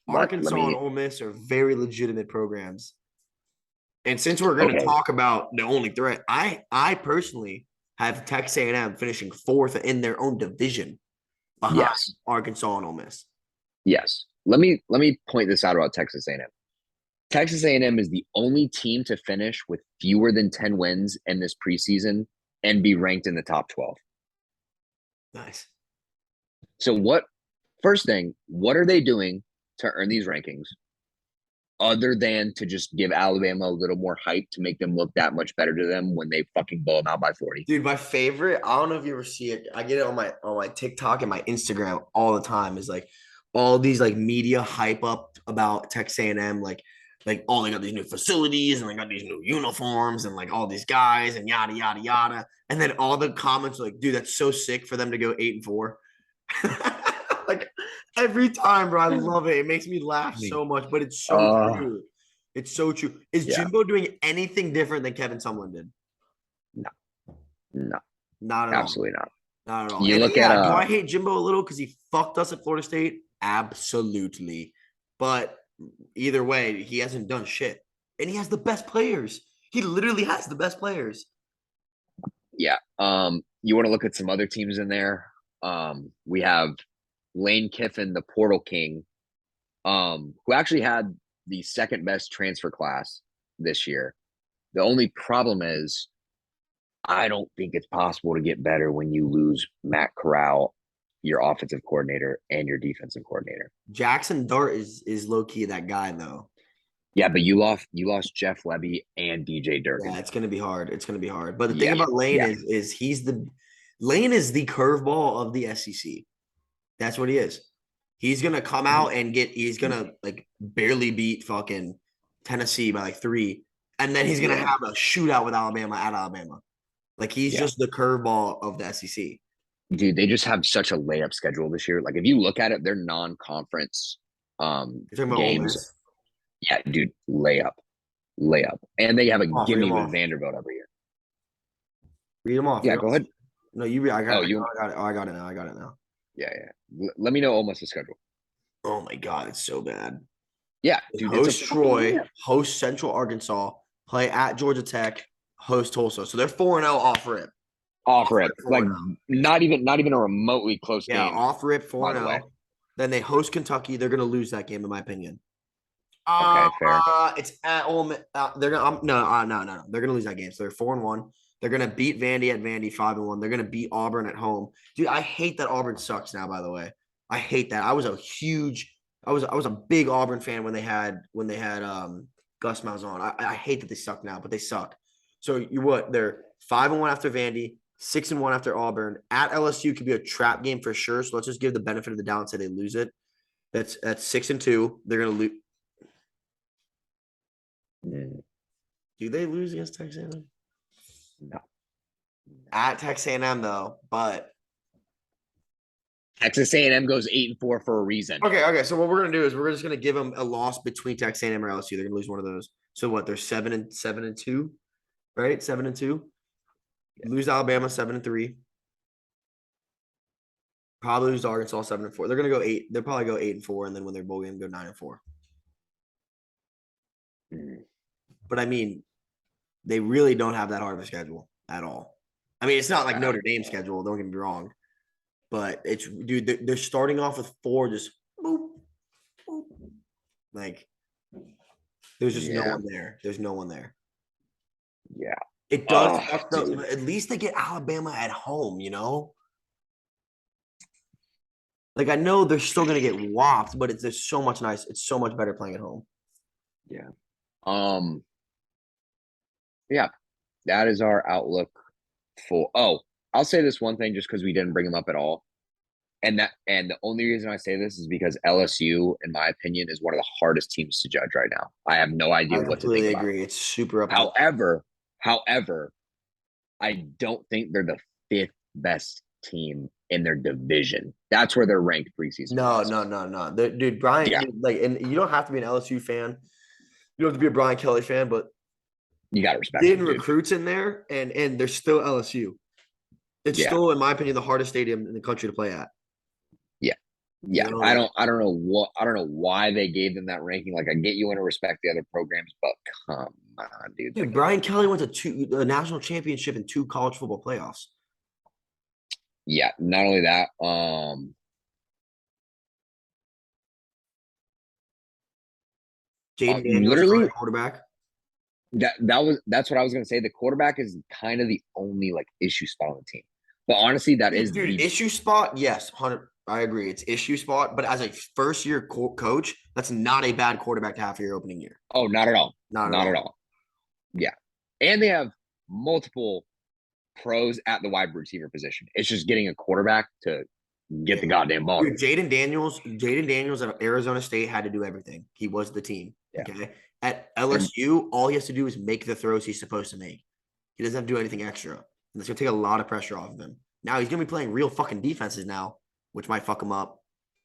Arkansas and Ole Miss are very legitimate programs. And since we're going to talk about the only threat, I personally have Texas A&M finishing 4th in their own division behind Arkansas and Ole Miss. Yes. Let me point this out about Texas A&M. Texas A&M is the only team to finish with fewer than 10 wins in this preseason and be ranked in the top 12. Nice. So first thing, what are they doing to earn these rankings other than to just give Alabama a little more hype to make them look that much better to them when they fucking blow them out by 40? Dude, my favorite, I don't know if you ever see it. I get it on my TikTok and my Instagram all the time, is like all these like media hype up about Texas A&M, like oh, they got these new facilities and they got these new uniforms and like all these guys and yada yada yada. And then all the comments are like, dude, that's so sick for them to go 8-4. Like every time, bro. I love it. It makes me laugh so much, but it's so true. It's so true. Is Jimbo doing anything different than Kevin Sumlin did? No. Not at Absolutely all. not. Not at all. You look at do I hate Jimbo a little because he fucked us at Florida State? Absolutely. But either way, he hasn't done shit. And he has the best players. He literally has the best players. Yeah. You want to look at some other teams in there? We have Lane Kiffin, the Portal King, who actually had the second best transfer class this year. The only problem is I don't think it's possible to get better when you lose Matt Corral, your offensive coordinator, and your defensive coordinator. Jackson Dart is low-key that guy, though. Yeah, but you lost Jeff Lebby and DJ Durkin. Yeah, it's gonna be hard. But the thing about Lane is he's the Lane is the curveball of the SEC. That's what he is. He's gonna come out and he's gonna like barely beat fucking Tennessee by like 3, and then he's gonna Yeah. have a shootout with Alabama at Alabama. Like he's Yeah. just the curveball of the SEC. Dude, they just have such a layup schedule this year. Like if you look at it, their non-conference You're talking about Ole games, Miss? yeah, dude, layup. And they have a Read gimme them with off. Vanderbilt every year. Read them off. Yeah, Read go off. ahead. No, you read. Oh, I got it. Oh, I got it now. I got it now. yeah. Let me know almost the schedule. Oh my god, it's so bad. Yeah, They dude, it's a host fucking Troy, layup. host Central Arkansas, play at Georgia Tech, host Tulsa. So they're 4-0 off rip. Off rip. Like 4-0. not even a remotely close Yeah, game, off rip by the way. 4-0. Then they host Kentucky. They're going to lose that game, in my opinion. Okay, fair. It's at Ole Miss. They're gonna no. They're gonna lose that game. So they're 4-1. They're gonna beat Vandy at Vandy 5-1. They're gonna beat Auburn at home. Dude, I hate that Auburn sucks now. By the way, I hate that. I was a big Auburn fan when they had Gus Malzahn. I hate that they suck now, but they suck. So you what? They're 5-1 after Vandy, 6-1 after Auburn. At LSU could be a trap game for sure. So let's just give the benefit of the doubt and say they lose it. That's 6-2. They're gonna lose. Mm, Do they lose against Texas A&M? no. At Texas A&M though, but Texas A&M goes 8-4 for a reason. okay. So what we're gonna do is we're just gonna give them a loss between Texas A&M or LSU. They're gonna lose one of those. So what? They're 7-2, right? 7-2. Lose Alabama 7-3. Probably lose to Arkansas 7-4. They're gonna go 8. They'll probably go 8-4, and then when they're bowl game, go 9-4. Mm, But I mean, they really don't have that hard of a schedule at all. I mean, it's not like uh, Notre Dame schedule. Don't get me wrong, but it's dude. They're starting off with 4, just boop, boop. Like there's just no yeah, one there. There's no one there. yeah. It does Oh, suck though. dude. But at least they get Alabama at home, you know? Like I know they're still gonna get whopped, but it's just so much nice. It's so much better playing at home. Yeah. Um, yeah, that is our outlook for I'll say this one thing just because we didn't bring him up at all. And the only reason I say this is because LSU, in my opinion, is one of the hardest teams to judge right now. I have no idea I what to think completely about agree. It's super up to However, I don't think they're the 5th best team in their division. That's where they're ranked preseason no, wise. no, no, no. Dude, Brian, Yeah, dude, like, and you don't have to be an LSU fan. You don't have to be a Brian Kelly fan, but you got to respect getting them, dude. recruits in there, and they're still LSU. It's Yeah, still, in my opinion, the hardest stadium in the country to play at. yeah, You yeah. know, I don't know why they gave them that ranking. Like, I get you want to respect the other programs, but come on, dude. dude, Like, Brian Kelly went to a national championship and 2 college football playoffs. yeah. Not only that, Jaden Daniels literally starting quarterback. that's what I was gonna say. The quarterback is kind of the only like issue spot on the team. But honestly, that is Dude, the issue spot, yes, 100. I agree. It's issue spot, but as a first year coach, that's not a bad quarterback to have for your opening year. not at all. Not at Not at all. all. Yeah. And they have multiple pros at the wide receiver position. It's just getting a quarterback to get Yeah. the goddamn ball. Dude, Jaden Daniels at Arizona State had to do everything. He was the team. Yeah. Okay. At And LSU, all he has to do is make the throws he's supposed to make. He doesn't have to do anything extra. And that's gonna take a lot of pressure off of him. Now he's gonna be playing real fucking defenses now, which might fuck him up.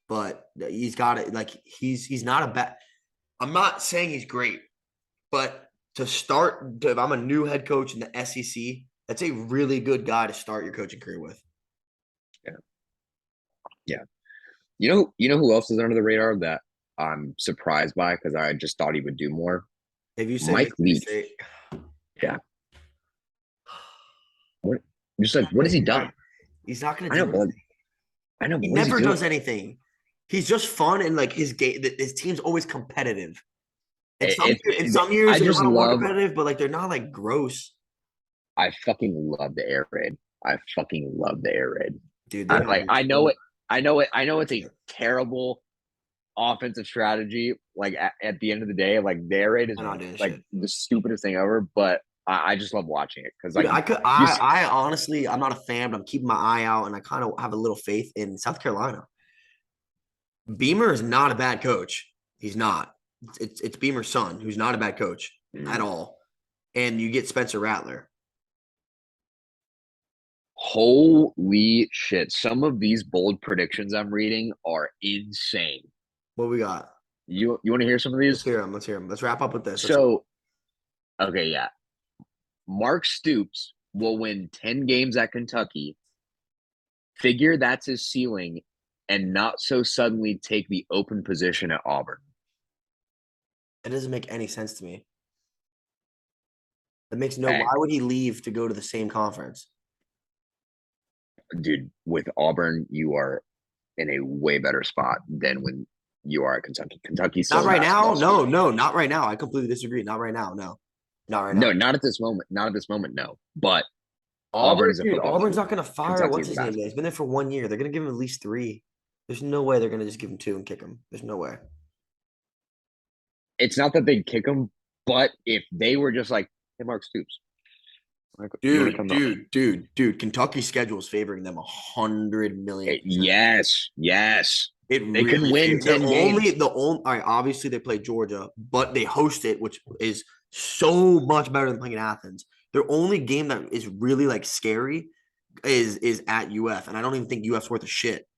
But he's got it. Like he's not a bad. I'm not saying he's great, but if I'm a new head coach in the SEC, that's a really good guy to start your coaching career with. yeah. Yeah. You know who else is under the radar that I'm surprised by because I just thought he would do more? If you say Mike Mississippi Leach. State, Yeah. What just like what has he done? he's not going I to know, do but anything. I know, He but what is he never doing? does anything. He's just fun and like his game. His team's always competitive. And some years I they're a just little more love competitive, but like they're not like gross. I fucking love the air raid. I fucking love the air raid. Dude, I they're like having I know so it. I know it's a terrible offensive strategy. Like at the end of the day, like the air raid is they're not doing like shit. the stupidest thing ever. But I just love watching it because Dude, like I could. you see, I honestly, I'm not a fan, but I'm keeping my eye out, and I kind of have a little faith in South Carolina. Beamer is not a bad coach. He's not. It's Beamer's son, who's not a bad coach at all. And you get Spencer Rattler. holy shit, some of these bold predictions I'm reading are insane. What we got? You want to hear some of Let's these? hear him. Let's hear him. Let's wrap up with this. So okay, yeah. Mark Stoops will win 10 games at Kentucky, figure that's his ceiling, and not so suddenly take the open position at Auburn. It doesn't make any sense to me. It makes no. Hey, Why would he leave to go to the same conference? dude, with Auburn, you are in a way better spot than when you are at Kentucky. Kentucky's Not still a right now. basketball No, school. no, not right now. I completely disagree. Not right now. No, not right No, now. not at this moment. Not at this moment, no. But Auburn is a football Auburn's school. not going to fire. Kentucky What's is a his name? basketball. He's been there for 1 year. They're going to give him at least 3. There's no way they're going to just give him 2 and kick him. There's no way. It's not that they'd kick him, but if they were just like, hey, Mark Stoops, like, you want to come up? Dude. Kentucky's schedule is favoring them 100,000,000%. Yes, yes. It They could really win is. They're 10 only games. the only. All right, obviously they play Georgia, but they host it, which is so much better than playing in Athens. Their only game that is really like scary is at UF, and I don't even think UF's worth a shit.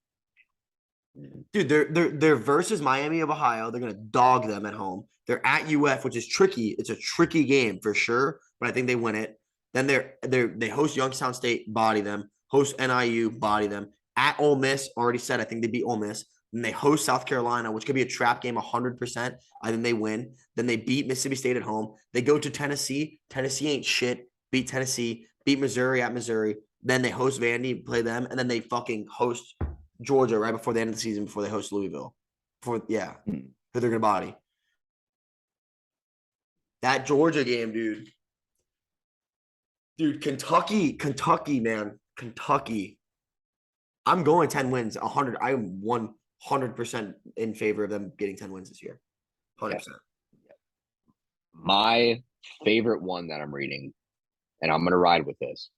Dude, they're versus Miami of Ohio. They're gonna dog them at home. They're at UF, which is tricky. It's a tricky game for sure, but I think they win it. Then they host Youngstown State, body them. Host NIU, body them. At Ole Miss, already said I think they beat Ole Miss. Then they host South Carolina, which could be a trap game 100%. I think they win. Then they beat Mississippi State at home. They go to Tennessee. Tennessee ain't shit. Beat Tennessee. Beat Missouri at Missouri. Then they host Vandy, play them, and then they fucking host Georgia right before the end of the season before they host Louisville. Who they're gonna body. That Georgia game, dude. Dude, Kentucky, man. Kentucky. I'm going 10 wins. 100. I'm 100% in favor of them getting 10 wins this year. 100%. My favorite one that I'm reading, and I'm going to ride with this.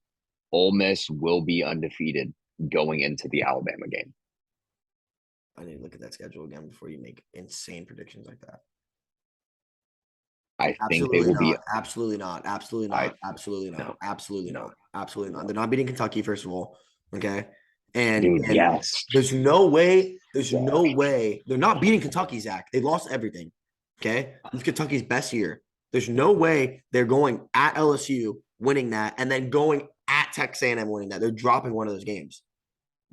Ole Miss will be undefeated going into the Alabama game. I need to look at that schedule again before you make insane predictions like that. I think Absolutely they will not. be. Absolutely not. Absolutely not. Absolutely not. No. Absolutely No. not. Absolutely not. They're not beating Kentucky, first of all. Okay. And, Dude, and yes. there's no way. There's no way. They're not beating Kentucky, Zach. They lost everything. Okay. This is Kentucky's best year. There's no way they're going at LSU, winning that, and then going at Texas A&M, winning that. They're dropping one of those games.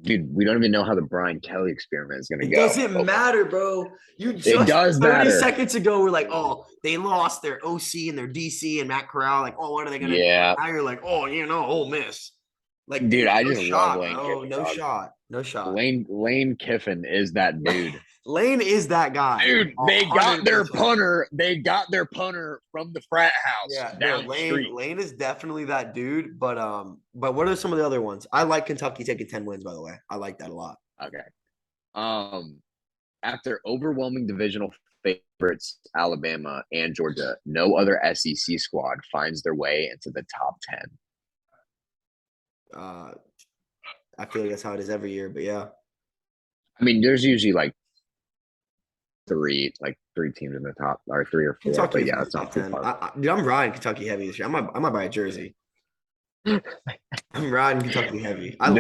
Dude, we don't even know how the Brian Kelly experiment is going to It go. doesn't matter, bro. You It just does 30 matter. seconds ago were like, oh, they lost their OC and their DC and Matt Corral. Like, oh, what are they gonna do? Yeah. Now you're like, oh, Ole Miss. Like, Dude, I no just shot, love Lane bro. Kiffin. No Dog. shot. No shot. Lane Kiffin is that dude. Lane is that guy. Dude, they got their 100%. punter. They got their punter from the frat house Yeah, down no, the street. Lane is definitely that dude. But what are some of the other ones? I like Kentucky taking 10 wins, by the way. I like that a lot. Okay. After overwhelming divisional favorites, Alabama and Georgia, no other SEC squad finds their way into the top 10. I feel like that's how it is every year, but yeah. I mean, there's usually like three teams in the top, or 3 or 4. Kentucky but yeah, it's not top too 10. far. Dude, I'm riding Kentucky heavy this year. I might buy a jersey. I'm riding Kentucky heavy. I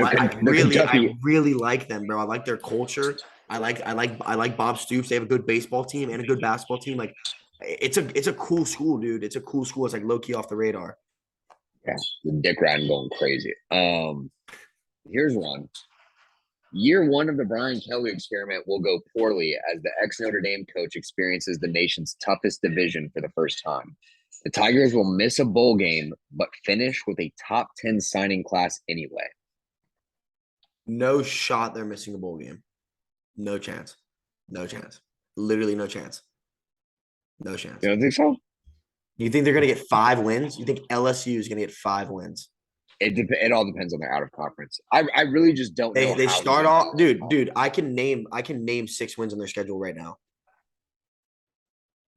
really like them, bro. I like their culture. I like Bob Stoops. They have a good baseball team and a good basketball team. Like it's a cool school, dude. It's a cool school. It's like low key off the radar. Yeah, the dick riding going crazy. Here's one. Year 1 of the Brian Kelly experiment will go poorly as the ex-Notre Dame coach experiences the nation's toughest division for the first time. The Tigers will miss a bowl game, but finish with a top 10 signing class anyway. No shot they're missing a bowl game. No chance. No chance. Literally no chance. No chance. You don't think so? You think they're going to get 5 wins? You think LSU is going to get 5 wins? It all depends on their out of conference. I really just don't know. They start off, dude. I can name 6 wins on their schedule right now.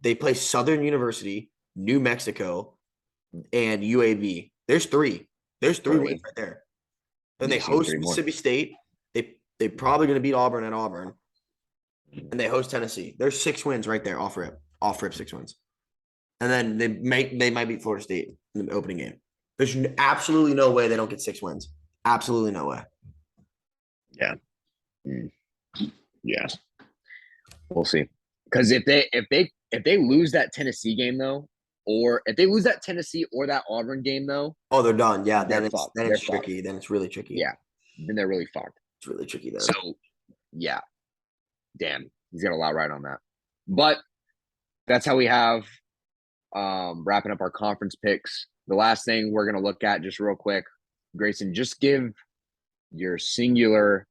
They play Southern University, New Mexico, and UAB. There's three. There's three Really? wins right there. And You they just need host three more. Mississippi State. They probably going to beat Auburn at Auburn, and they host Tennessee. There's 6 wins right there off rip 6 wins, and then they might beat Florida State in the opening game. There's absolutely no way they don't get 6 wins. Absolutely no way. Yeah. Yeah. We'll see. Because if they lose that Tennessee game though, or if they lose that Tennessee or that Auburn game though, Oh, they're done. Yeah, they're then fucked. it's They're fucked. tricky. Then it's really tricky. Yeah. Then they're really fucked. It's really tricky then. So yeah. Damn. He's got a lot right on that. But that's how we have wrapping up our conference picks. The last thing we're gonna look at just real quick, Grayson, just give your singular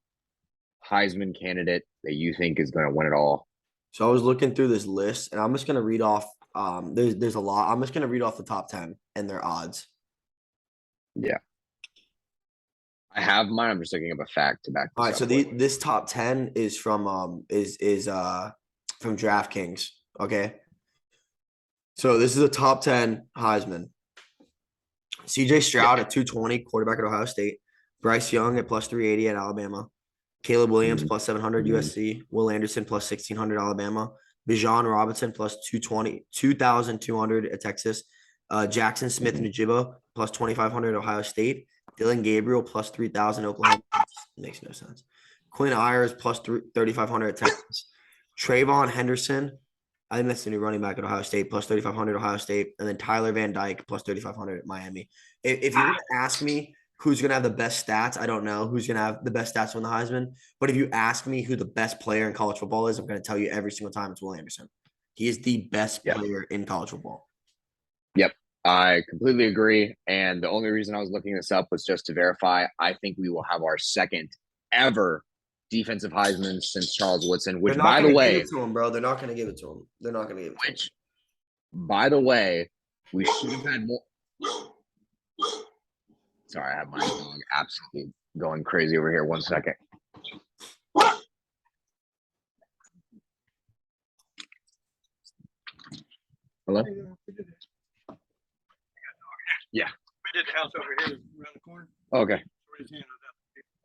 Heisman candidate that you think is going to win it all. So I was looking through this list, and I'm just gonna read off. There's a lot. I'm just gonna read off the top 10 and their odds. Yeah, I have mine. I'm just looking up a fact to back. All right, so this top 10 is from from DraftKings. Okay, so this is a top 10 Heisman. CJ Stroud at 220, quarterback at Ohio State. Bryce Young at plus 380 at Alabama. Caleb Williams plus 700 USC. Will Anderson plus 1600 Alabama. Bijan Robinson plus 2,200 at Texas. Jackson Smith and Najibba plus 2,500 Ohio State. Dylan Gabriel plus 3,000 Oklahoma. Makes no sense. Quinn Ayers plus 3,500 at Texas. Trayvon Henderson, I think that's the new running back at Ohio State, plus 3,500 Ohio State. And then Tyler Van Dyke plus 3,500 at Miami. If you're going to ask me who's going to have the best stats, I don't know who's going to have the best stats on the Heisman. But if you ask me who the best player in college football is, I'm going to tell you every single time it's Will Anderson. He is the best player in college football. Yep. I completely agree. And the only reason I was looking this up was just to verify. I think we will have our second ever defensive Heisman since Charles Woodson, which, by the way, give it to him, bro. They're not going to give it to him. They're not going to give it to him. Which, by the way, we should have had more. Sorry, I have my dog absolutely going crazy over here. 1 second. Hello? Yeah. We did the house over here around the corner. Okay.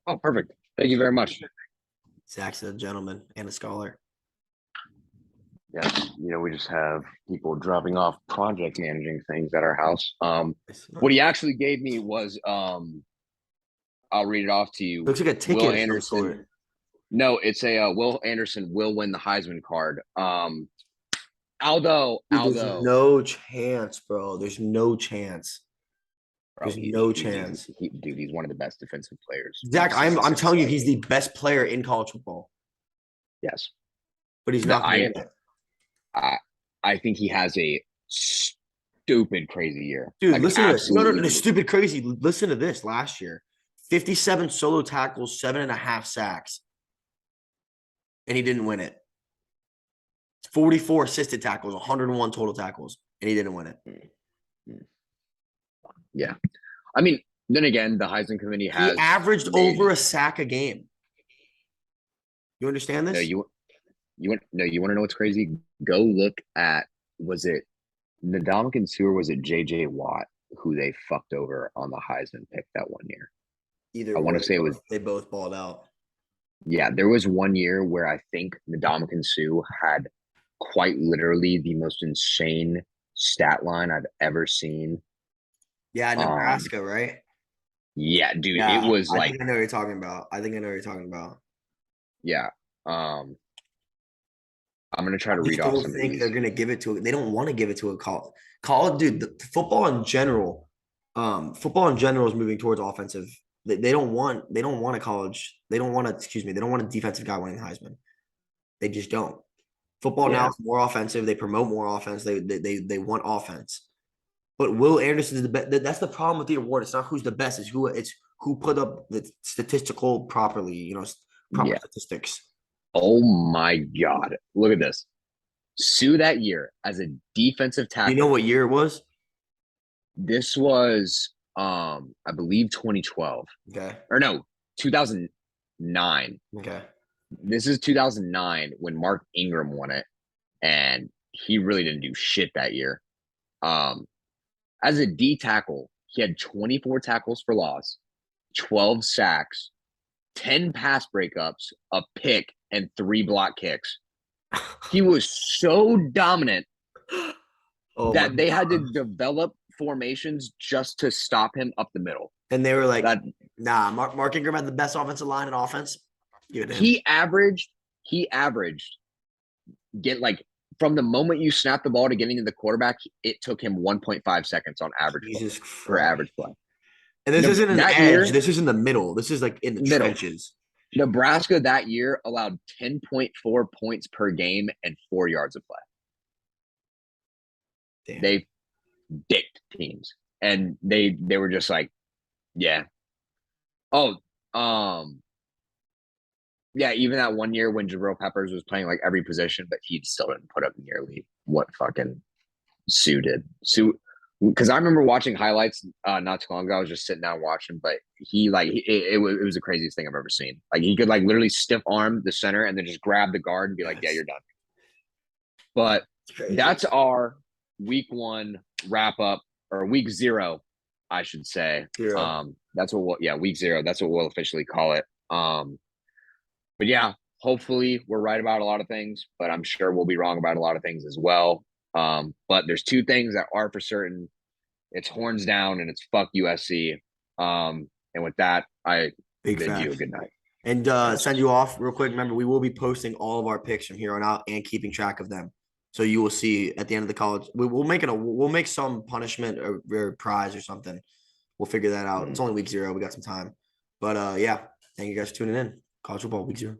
Oh, perfect. Thank you very much. Zach's a gentleman and a scholar. Yeah, we just have people dropping off project managing things at our house. What he actually gave me was I'll read it off to you. Looks like a ticket. Will Anderson. No, it's a Will Anderson will win the Heisman card. Aldo. There's no chance, bro. There's no chance. Bro, There's no chance. Dude, he's one of the best defensive players. Zach, I'm telling you, he's the best player in college football. Yes. But he's not. I think he has a stupid, crazy year. Dude, like, listen to this. No, stupid, crazy. Listen to this. Last year, 57 solo tackles, 7.5 sacks. And he didn't win it. 44 assisted tackles, 101 total tackles, and he didn't win it. Yeah. I mean, then again, the Heisman Committee has he averaged over a sack a game. You understand this? No, you want to know what's crazy? Go look at, was it Ndamukong Suh or was it JJ Watt who they fucked over on the Heisman pick that one year? I want to say it was they both balled out. Yeah, there was one year where I think Ndamukong Suh had quite literally the most insane stat line I've ever seen. Yeah, Nebraska, right? Yeah, dude, it was I think I know what you're talking about. Yeah. I'm gonna try to read off some of these. They're gonna give it to it. They don't want to give it to a college. Dude, football in general is moving towards offensive. They don't want a college. They don't want a defensive guy winning the Heisman. They just don't. Football now is more offensive. They promote more offense. They want offense. But Will Anderson is the best. That's the problem with the award. It's not who's the best. It's who put up the statistical properly. Proper statistics. Oh my God! Look at this. Suh that year as a defensive tackle. You know what year it was? This was, I believe, 2012. Okay. Or no, 2009. Okay. This is 2009 when Mark Ingram won it, and he really didn't do shit that year. As a D tackle, he had 24 tackles for loss, 12 sacks, 10 pass breakups, a pick, and 3 block kicks. He was so dominant that they had to develop formations just to stop him up the middle. And they were like, nah, Mark Ingram had the best offensive line in offense. He averaged from the moment you snap the ball to getting to the quarterback, it took him 1.5 seconds on average per average play. And this isn't an edge. This is in the middle. This is like in the trenches. Nebraska that year allowed 10.4 points per game and 4 yards of play. Damn. They dicked teams. And they were just like, yeah. Oh, yeah, even that one year when Jabril Peppers was playing like every position, but he still didn't put up nearly what fucking Sue did. Because I remember watching highlights not too long ago. I was just sitting down watching, but he it was the craziest thing I've ever seen. Like he could like literally stiff arm the center and then just grab the guard and be like, yeah, you're done. But that's our week 1 wrap up, or week 0, I should say. That's what week 0. That's what we'll officially call it. But yeah, hopefully we're right about a lot of things, but I'm sure we'll be wrong about a lot of things as well. But there's 2 things that are for certain. It's horns down and it's fuck USC. And with that, I bid you a good night. And send you off real quick. Remember, we will be posting all of our picks from here on out and keeping track of them. So you will see at the end of the college, we'll make some punishment or prize or something. We'll figure that out. It's only week 0. We got some time. But yeah, thank you guys for tuning in. College football week 0.